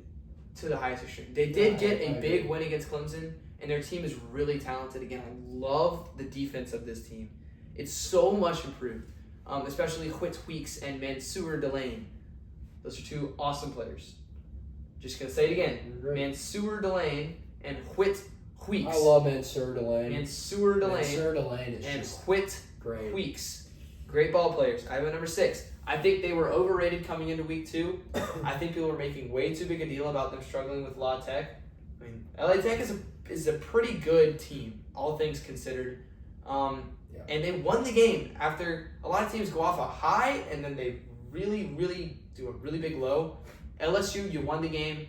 Speaker 1: to the highest extreme. They did get a big win against Clemson, and their team is really talented again. I love the defense of this team. It's so much improved, especially Whit Weeks and Mansour Delane. Those are 2 awesome players. Just going to say it again. Mansour Delane and Whit Weeks.
Speaker 2: I love Mansour Delane.
Speaker 1: Mansour
Speaker 2: Delane is
Speaker 1: and
Speaker 2: just
Speaker 1: Whit
Speaker 2: great.
Speaker 1: Weeks. Great ball players. I have a number 6. I think they were overrated coming into week 2. I think people were making way too big a deal about them struggling with La Tech. I mean, LA Tech is a pretty good team, all things considered. And they won the game after a lot of teams go off a high and then they really, really do a really big low. LSU, you won the game.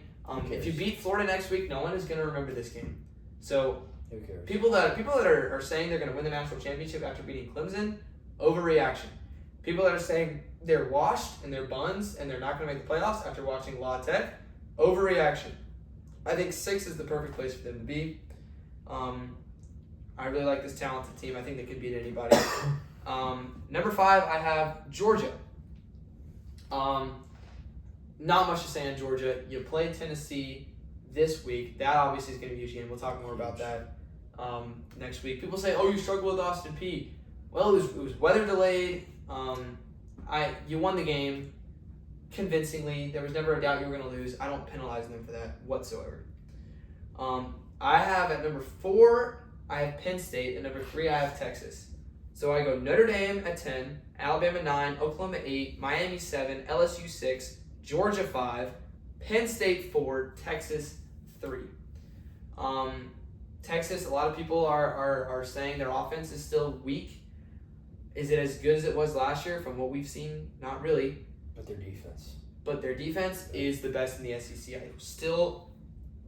Speaker 1: If you beat Florida next week, no one is going to remember this game. So
Speaker 2: who cares?
Speaker 1: People that are saying they're going to win the national championship after beating Clemson, overreaction. People that are saying they're washed and they're buns and they're not going to make the playoffs after watching La Tech, overreaction. I think 6 is the perfect place for them to be. I really like this talented team. I think they could beat anybody. Number 5, I have Georgia. Not much to say on Georgia. You play Tennessee this week. That obviously is going to be a huge game. We'll talk more about that next week. People say, "Oh, you struggle with Austin Peay." Well, it was weather delayed. You won the game convincingly. There was never a doubt you were going to lose. I don't penalize them for that whatsoever. I have at number 4, I have Penn State. At number 3, I have Texas. So I go Notre Dame at 10, Alabama 9, Oklahoma 8, Miami 7, LSU 6, Georgia 5, Penn State 4, Texas 3. Texas, a lot of people are saying their offense is still weak. Is it as good as it was last year from what we've seen? Not really.
Speaker 2: But their defense
Speaker 1: is the best in the SEC. I still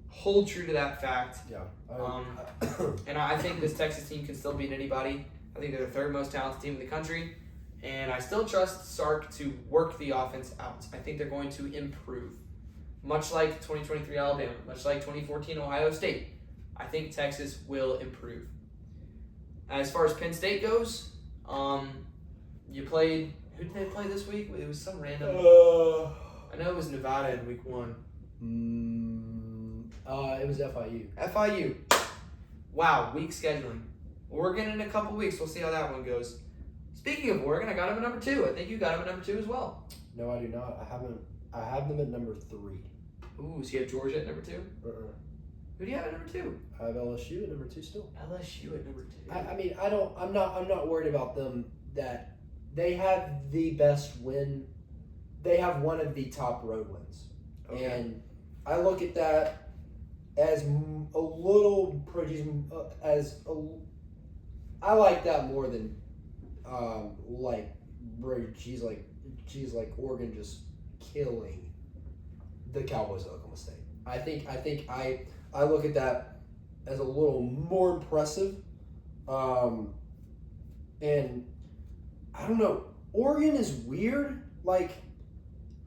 Speaker 1: hold true to that fact.
Speaker 2: Yeah.
Speaker 1: And I think this Texas team can still beat anybody. I think they're the 3rd most talented team in the country. And I still trust Sark to work the offense out. I think they're going to improve. Much like 2023 Alabama, much like 2014 Ohio State. I think Texas will improve. As far as Penn State goes, you played. Who did they play this week? It was some random. I know it was Nevada in week 1.
Speaker 2: It was FIU.
Speaker 1: FIU. Wow, weak scheduling. Oregon in a couple weeks. We'll see how that one goes. Speaking of Oregon, I got him at number 2. I think you got him at number 2 as well.
Speaker 2: No, I do not. I have them at number 3.
Speaker 1: Ooh, so you have Georgia at number 2? Who do you have at number 2?
Speaker 2: I have LSU at number 2 still.
Speaker 1: LSU at number 2.
Speaker 2: I mean, I'm not worried about them that they have the best win. They have one of the top road wins. Okay. And I look at that as a little I like that more than like Oregon just killing the Cowboys at Oklahoma State. I think I look at that as a little more impressive. And I don't know, Oregon is weird. Like,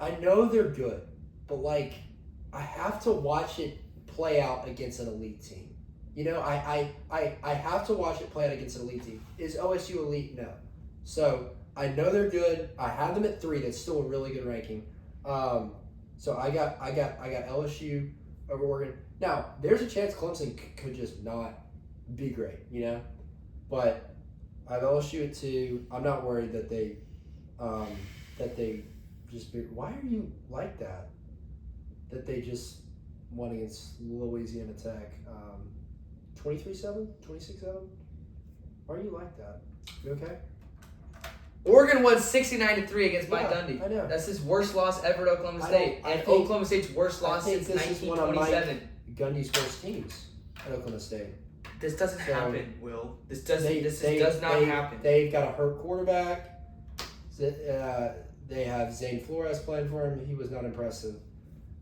Speaker 2: I know they're good, but like I have to watch it play out against an elite team. You know, I have to watch it play out against an elite team. Is OSU elite? No. So I know they're good. I have them at 3. That's still a really good ranking. So I got LSU over Oregon. Now there's a chance Clemson could just not be great, you know. But I have LSU at 2. I'm not worried that they just be. Why are you like that? That they just won against Louisiana Tech. 23-7? 26-7? Why are you like that? You okay?
Speaker 1: Oregon won 69-3 against Mike Gundy.
Speaker 2: I know.
Speaker 1: That's his worst loss ever at Oklahoma State. And Oklahoma State's worst loss since 1927.
Speaker 2: Gundy's worst teams at Oklahoma State.
Speaker 1: This doesn't
Speaker 2: So,
Speaker 1: happen, Will. This does not happen.
Speaker 2: They've got a hurt quarterback. They have Zane Flores playing for him. He was not impressive.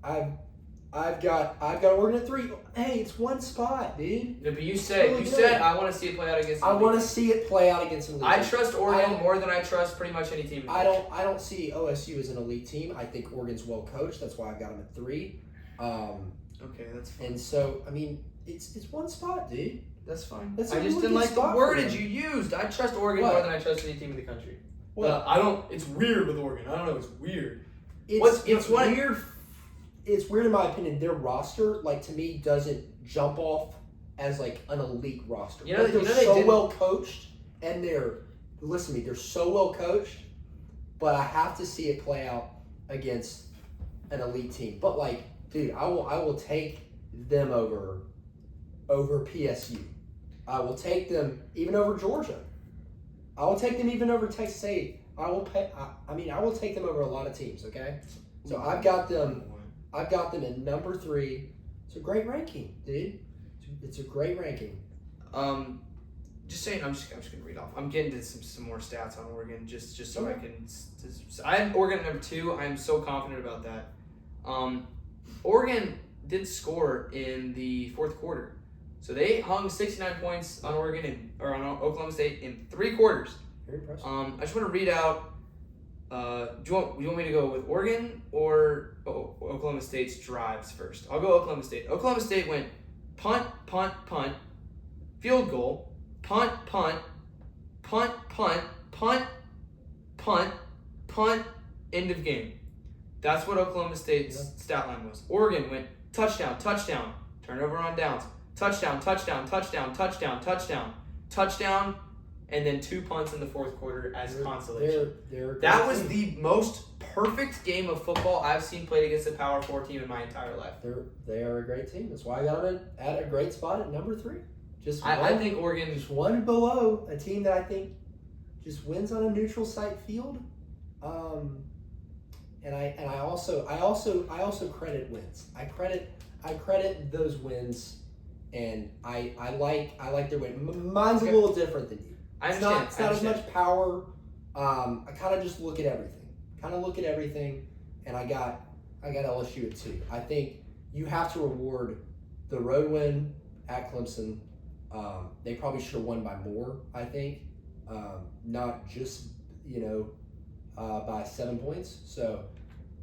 Speaker 2: I've got Oregon at 3. Hey, it's one spot, dude.
Speaker 1: No, but you said I want to see it play out against.
Speaker 2: I want to see it play out against an elite.
Speaker 1: I trust Oregon more than I trust pretty much any team.
Speaker 2: I don't see OSU as an elite team. I think Oregon's well coached. That's why I've got them at 3.
Speaker 1: Okay, that's fine.
Speaker 2: And so I mean, it's one spot, dude.
Speaker 1: That's fine.
Speaker 2: That's
Speaker 1: I just didn't like the wordage you used. I trust Oregon more than I trust any team in the country. I don't. It's weird with Oregon. I don't know. It's weird.
Speaker 2: It's weird. It's weird in my opinion. Their roster, like to me, doesn't jump off as like an elite roster. They're so well coached, and listen to me. They're so well coached, but I have to see it play out against an elite team. But like, dude, I will take them over PSU. I will take them even over Georgia. I will take them even over Texas A. I will take them over a lot of teams. Okay, so I've got them at number 3. It's a great ranking, dude. It's a great ranking.
Speaker 1: Just saying, I'm just gonna read off. I'm getting to some more stats on Oregon, just so I can. I have Oregon at number 2. I'm so confident about that. Oregon did score in the fourth quarter, so they hung 69 points on on Oklahoma State in 3 quarters.
Speaker 2: Very impressive.
Speaker 1: I just want to read out. Do you want me to go with Oregon or Oklahoma State's drives first? I'll go Oklahoma State. Oklahoma State went punt, punt, punt, field goal, punt, punt, punt, punt, punt, punt, punt, end of game. That's what Oklahoma State's stat line was. Oregon went touchdown, touchdown, turnover on downs, touchdown, touchdown, touchdown, touchdown, touchdown, touchdown, and then 2 punts in the fourth quarter as consolation. That was the most perfect game of football I've seen played against a Power 4 team in my entire life.
Speaker 2: They are a great team. That's why I got them at a great spot at number 3.
Speaker 1: I think Oregon
Speaker 2: just one below a team that I think just wins on a neutral site field. And I also credit wins. I credit those wins, and I like their win. Mine's a little different than you. It's not as much power. I kind of just look at everything. And I got LSU at 2. I think you have to reward the road win at Clemson. They probably should have won by more. I think, not just by 7 points. So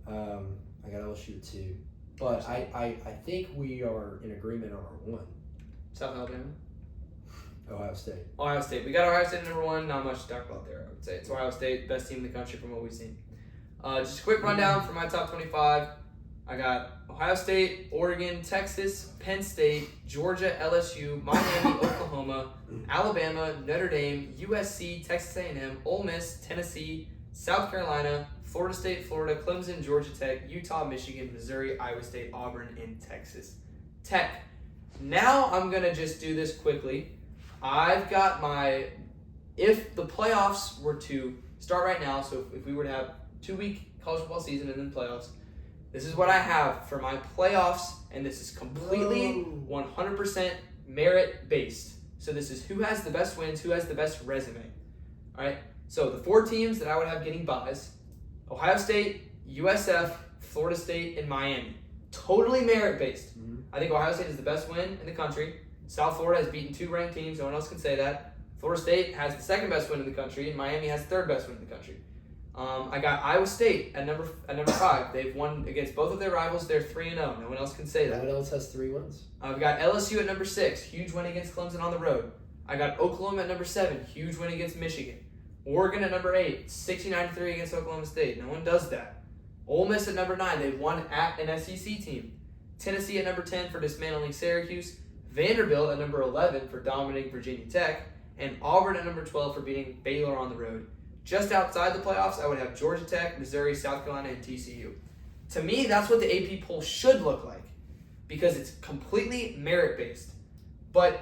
Speaker 2: I got LSU at 2. But I think we are in agreement on our 1.
Speaker 1: South Alabama.
Speaker 2: Ohio State.
Speaker 1: We got Ohio State at number 1. Not much to talk about there, I would say. It's Ohio State, best team in the country from what we've seen. Just a quick rundown for my top 25. I got Ohio State, Oregon, Texas, Penn State, Georgia, LSU, Miami, Oklahoma, Alabama, Notre Dame, USC, Texas A&M, Ole Miss, Tennessee, South Carolina, Florida State, Florida, Clemson, Georgia Tech, Utah, Michigan, Missouri, Iowa State, Auburn, and Texas Tech. Now I'm going to just do this quickly. I've got if the playoffs were to start right now, so if we were to have 2-week college football season and then playoffs, this is what I have for my playoffs, and this is completely 100% merit-based. So this is who has the best wins, who has the best resume. All right? So the 4 teams that I would have getting buys: Ohio State, USF, Florida State, and Miami. Totally merit-based. Mm-hmm. I think Ohio State is the best win in the country. South Florida has beaten 2 ranked teams. No one else can say that. Florida State has the 2nd best win in the country, and Miami has the 3rd best win in the country. I got Iowa State at number 5. They've won against both of their rivals. They're 3-0. No one else can say that.
Speaker 2: No one else has 3 wins.
Speaker 1: I've got LSU at number 6. Huge win against Clemson on the road. I got Oklahoma at number 7. Huge win against Michigan. Oregon at number 8. 69-3 against Oklahoma State. No one does that. Ole Miss at number 9. They won at an SEC team. Tennessee at number 10 for dismantling Syracuse. Vanderbilt at number 11 for dominating Virginia Tech. And Auburn at number 12 for beating Baylor on the road. Just outside the playoffs, I would have Georgia Tech, Missouri, South Carolina, and TCU. To me, that's what the AP poll should look like, because it's completely merit-based. But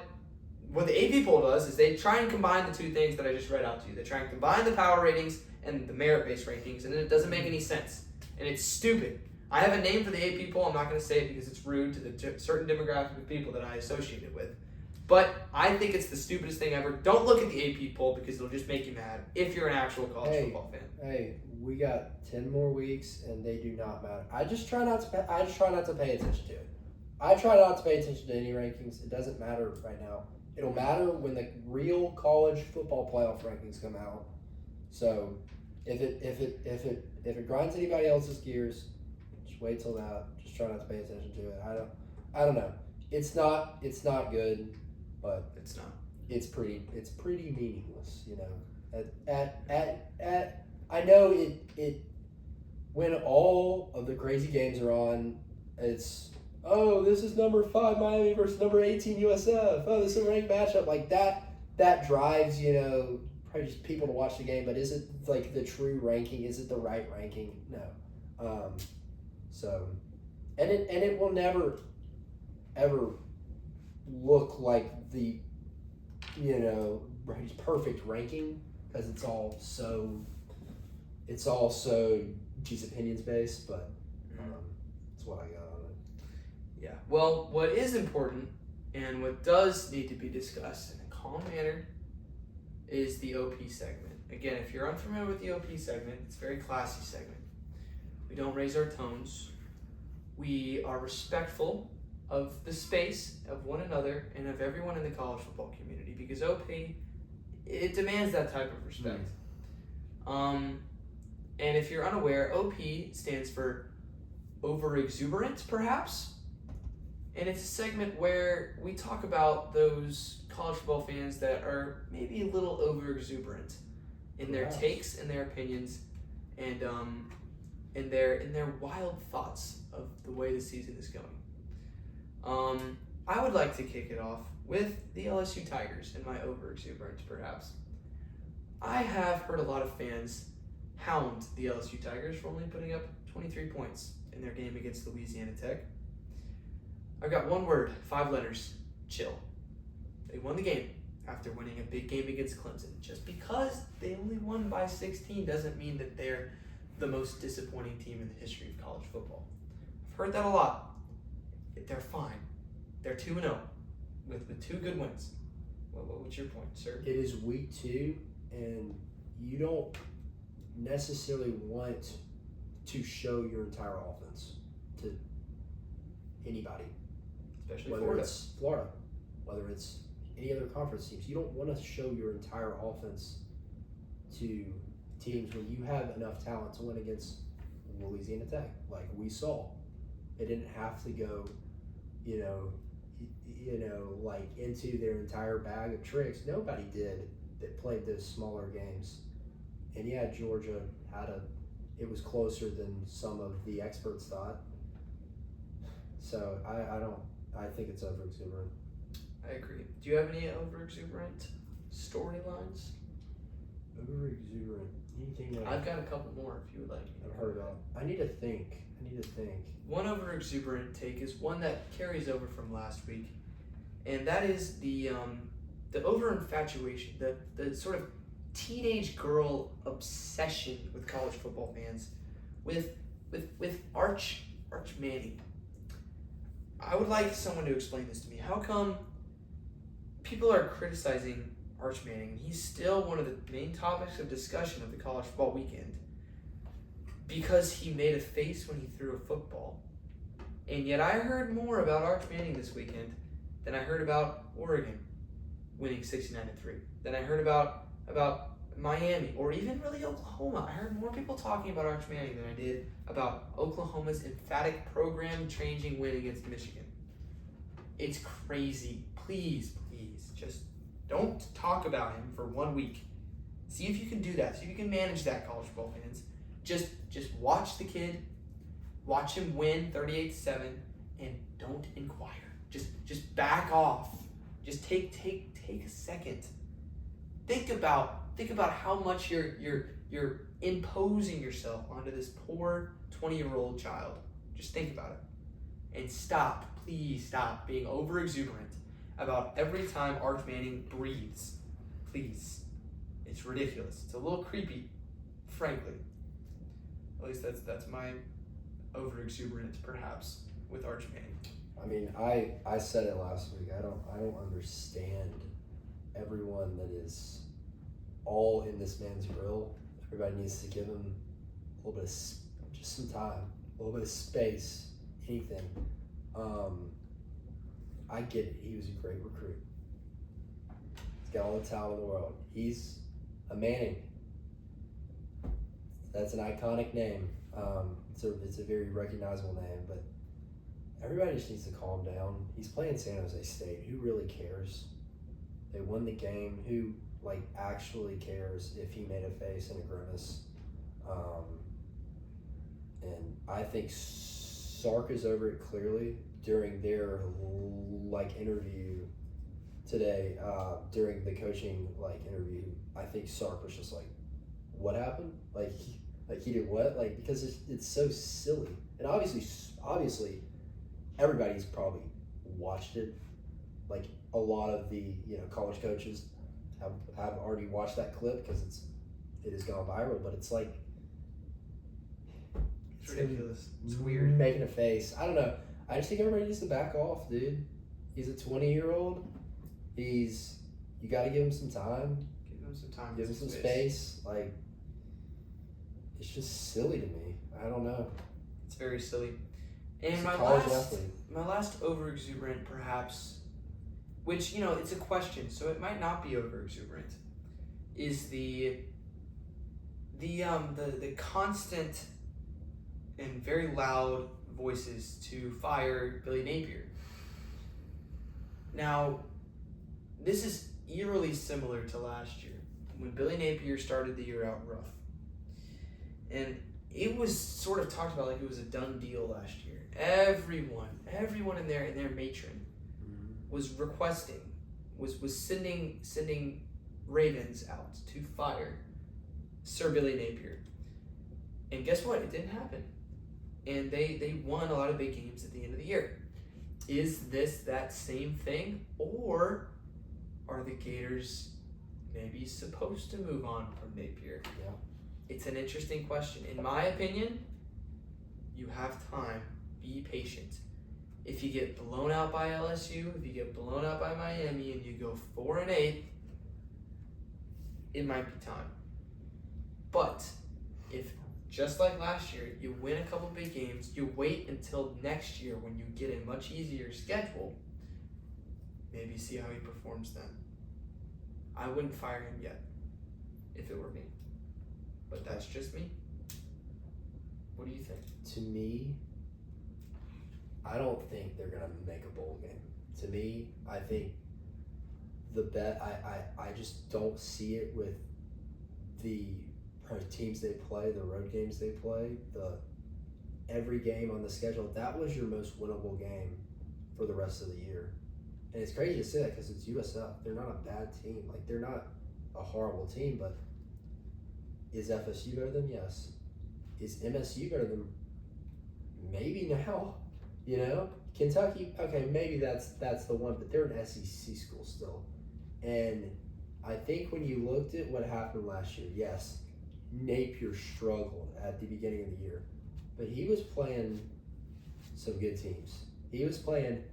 Speaker 1: what the AP poll does is they try and combine the 2 things that I just read out to you. They try and combine the power ratings and the merit-based rankings, and then it doesn't make any sense. And it's stupid. I have a name for the AP poll. I'm not going to say it because it's rude to the certain demographic of people that I associate it with. But I think it's the stupidest thing ever. Don't look at the AP poll because it'll just make you mad if you're an actual college football fan.
Speaker 2: Hey, we got 10 more weeks and they do not matter. I just try not to pay attention to it. I try not to pay attention to any rankings. It doesn't matter right now. It'll matter when the real college football playoff rankings come out. So if it grinds anybody else's gears, just wait till that. Just try not to pay attention to it. I don't know. It's not good, but
Speaker 1: It's not.
Speaker 2: it's pretty meaningless, you know. I know it when all of the crazy games are on, it's this is number 5 Miami versus number 18 USF. Oh, this is a ranked matchup like that. That drives, you know, probably just people to watch the game. But is it like the true ranking? Is it the right ranking? No. So, and it will never ever look like the, you know, perfect ranking because it's all so just opinions based. But that's what I got on it.
Speaker 1: Yeah. Well, what is important and what does need to be discussed in a calm manner is the OP segment. Again, if you're unfamiliar with the OP segment, it's a very classy segment. We don't raise our tones. We are respectful of the space of one another and of everyone in the college football community because OP, it demands that type of respect. And if you're unaware, OP stands for over exuberant, perhaps. And it's a segment where we talk about those college football fans that are maybe a little over exuberant in their takes and their opinions and in their wild thoughts of the way the season is going. I would like to kick it off with the LSU Tigers and my over exuberance, perhaps. I have heard a lot of fans hound the LSU Tigers for only putting up 23 points in their game against Louisiana Tech. I've got one word, 5 letters, chill. They won the game after winning a big game against Clemson. Just because they only won by 16 doesn't mean that they're the most disappointing team in the history of college football. I've heard that a lot. They're fine. They're 2-0 with 2 good wins. What's your point, sir?
Speaker 2: It is week 2, and you don't necessarily want to show your entire offense to anybody.
Speaker 1: Especially
Speaker 2: whether
Speaker 1: Florida.
Speaker 2: it's Florida, whether it's any other conference teams. You don't want to show your entire offense to teams when you have enough talent to win against Louisiana Tech, like we saw. It didn't have to go, like into their entire bag of tricks. Nobody did that played those smaller games. And yeah, Georgia it was closer than some of the experts thought. So I think it's over exuberant.
Speaker 1: I agree. Do you have any over exuberant storylines?
Speaker 2: Over exuberant. Anything like
Speaker 1: I've got a couple more if you would like.
Speaker 2: I've heard of. I need to think.
Speaker 1: One over exuberant take is one that carries over from last week, and that is the over infatuation, the sort of teenage girl obsession with college football fans, with Arch Manning. I would like someone to explain this to me. How come people are criticizing Arch Manning? He's still one of the main topics of discussion of the college football weekend because he made a face when he threw a football. And yet I heard more about Arch Manning this weekend than I heard about Oregon winning 69-3. Than I heard about Miami or even really Oklahoma. I heard more people talking about Arch Manning than I did about Oklahoma's emphatic program-changing win against Michigan. It's crazy. Please, just don't talk about him for 1 week. See if you can do that. See if you can manage that, college football fans. Just watch the kid, watch him win 38-7, and don't inquire. Just back off. Just take a second. Think about how much you're imposing yourself onto this poor 20-year-old child. Just think about it. And please stop being over exuberant about every time Arch Manning breathes. Please. It's ridiculous. It's a little creepy, frankly. At least that's my over exuberance, perhaps. with Arch Manning.
Speaker 2: I mean, I said it last week. I don't understand everyone that is all in this man's grill. Everybody needs to give him a little bit of just some time, a little bit of space, anything. I get it. He was a great recruit. He's got all the talent in the world. He's a Manning. That's an iconic name. It's a very recognizable name, but everybody just needs to calm down. He's playing San Jose State. Who really cares? They won the game. Who actually cares if he made a face and a grimace? And I think Sark is over it clearly during their interview today. During the coaching interview, I think Sark was just like, "What happened? He did what? Because it's so silly." And obviously, everybody's probably watched it. A lot of the college coaches have already watched that clip because it has gone viral. But it's
Speaker 1: ridiculous. It's weird.
Speaker 2: Making a face. I don't know. I just think everybody needs to back off, dude. He's a 20-year-old. You got to give him some time.
Speaker 1: Give him some time.
Speaker 2: Give him some space. It's just silly to me. I don't know.
Speaker 1: It's very silly. And my last over-exuberant, perhaps, which, it's a question, so it might not be over-exuberant, is the constant and very loud voices to fire Billy Napier. Now, this is eerily similar to last year, when Billy Napier started the year out rough. And it was sort of talked about like it was a done deal last year. Everyone in their matron was requesting, was sending ravens out to fire Sir Billy Napier. And guess what? It didn't happen. And they won a lot of big games at the end of the year. Is this that same thing? Or are the Gators maybe supposed to move on from Napier?
Speaker 2: Yeah.
Speaker 1: It's an interesting question. In my opinion, you have time. Be patient. If you get blown out by LSU, if you get blown out by Miami, and you go 4-8, it might be time. But if, just like last year, you win a couple big games, you wait until next year when you get a much easier schedule, maybe see how he performs then. I wouldn't fire him yet, if it were me. But that's just me. What do you think?
Speaker 2: To me, I don't think they're going to make a bowl game. To me, I think I just don't see it with the teams they play, the road games they play, every game on the schedule. That was your most winnable game for the rest of the year. And it's crazy to say that because it's USF. They're not a bad team. They're not a horrible team, but is FSU better than them? Yes. Is MSU better than them? Maybe now. Kentucky, okay, maybe that's the one, but they're an SEC school still. And I think when you looked at what happened last year, yes, Napier struggled at the beginning of the year, but he was playing some good teams. He was playing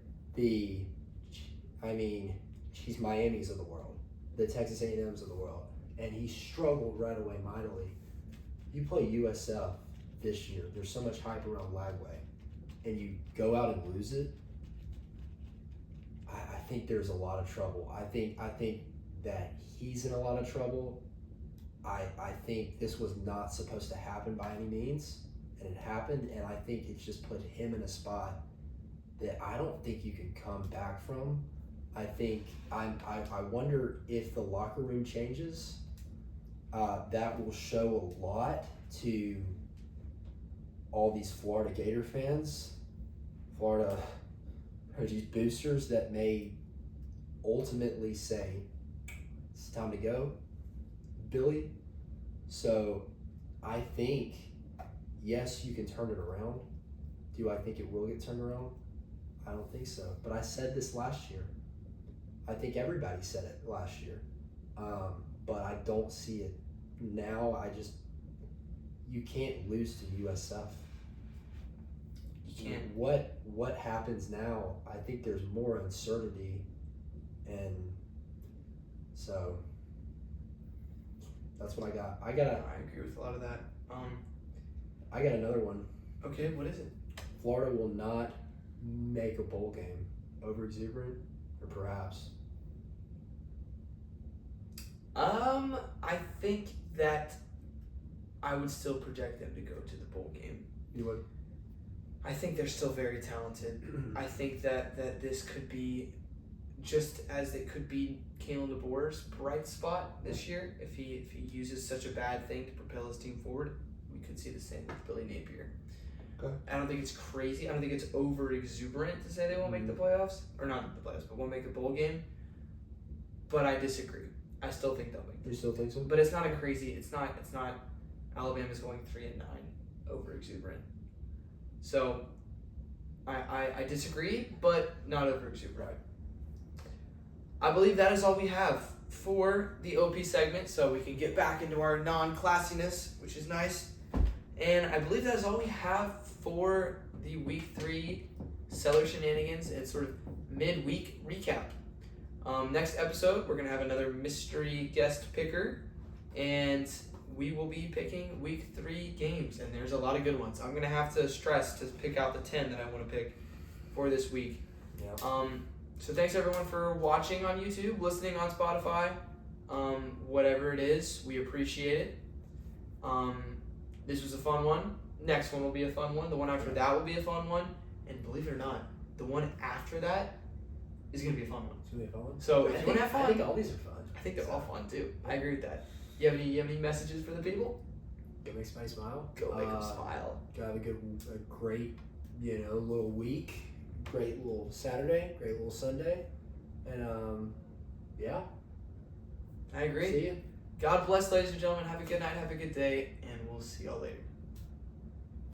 Speaker 2: Miami's of the world, the Texas A&M's of the world, and he struggled right away mightily. You play USF this year, there's so much hype around Lagway, and you go out and lose it, I think there's a lot of trouble. I think that he's in a lot of trouble. I think this was not supposed to happen by any means, and it happened, and I think it's just put him in a spot that I don't think you can come back from. I wonder if the locker room changes, that will show a lot to all these Florida Gator fans, these boosters that may ultimately say, it's time to go, Billy. So I think, yes, you can turn it around. Do I think it will get turned around? I don't think so. But I said this last year. I think everybody said it last year. But I don't see it now. You can't lose to USF.
Speaker 1: It's can't.
Speaker 2: What happens now? I think there's more uncertainty, and so that's what I got. I
Speaker 1: agree with a lot of that.
Speaker 2: I got another one.
Speaker 1: Okay, what is it?
Speaker 2: Florida will not make a bowl game. Over exuberant, or perhaps?
Speaker 1: I think that I would still project them to go to the bowl game.
Speaker 2: You would?
Speaker 1: I think they're still very talented. I think that this could be just as it could be Kalen DeBoer's bright spot this year. If he uses such a bad thing to propel his team forward, we could see the same with Billy Napier.
Speaker 2: Okay.
Speaker 1: I don't think it's crazy. I don't think it's over exuberant to say they won't make the playoffs, or not the playoffs, but won't make a bowl game. But I disagree. I still think they'll make.
Speaker 2: You still think so?
Speaker 1: But it's not a crazy. It's not. Alabama's going 3-9 over exuberant. So, I disagree, but not over exuberant. I believe that is all we have for the OP segment, so we can get back into our non-classiness, which is nice. And I believe that is all we have for the Week 3 Sellers Shenanigans and sort of mid-week recap. Next episode, we're going to have another mystery guest picker, and we will be picking Week 3 games, and there's a lot of good ones. I'm going to have to stress to pick out the 10 that I want to pick for this week.
Speaker 2: Yeah.
Speaker 1: So thanks everyone for watching on YouTube, listening on Spotify, whatever it is, we appreciate it. This was a fun one. Next one will be a fun one. The one after that will be a fun one. And believe it or not, the one after that is going to be a fun one.
Speaker 2: It's going to be a fun one?
Speaker 1: So if you want to have fun.
Speaker 2: I think all these are fun.
Speaker 1: I think they're all fun too. I agree with that. You have any messages for the people?
Speaker 2: Go make somebody smile.
Speaker 1: Go make them smile.
Speaker 2: Go have a great, little week. Great little Saturday. Great little Sunday. And, yeah.
Speaker 1: I agree.
Speaker 2: See you.
Speaker 1: God bless, ladies and gentlemen. Have a good night. Have a good day. And we'll see y'all later.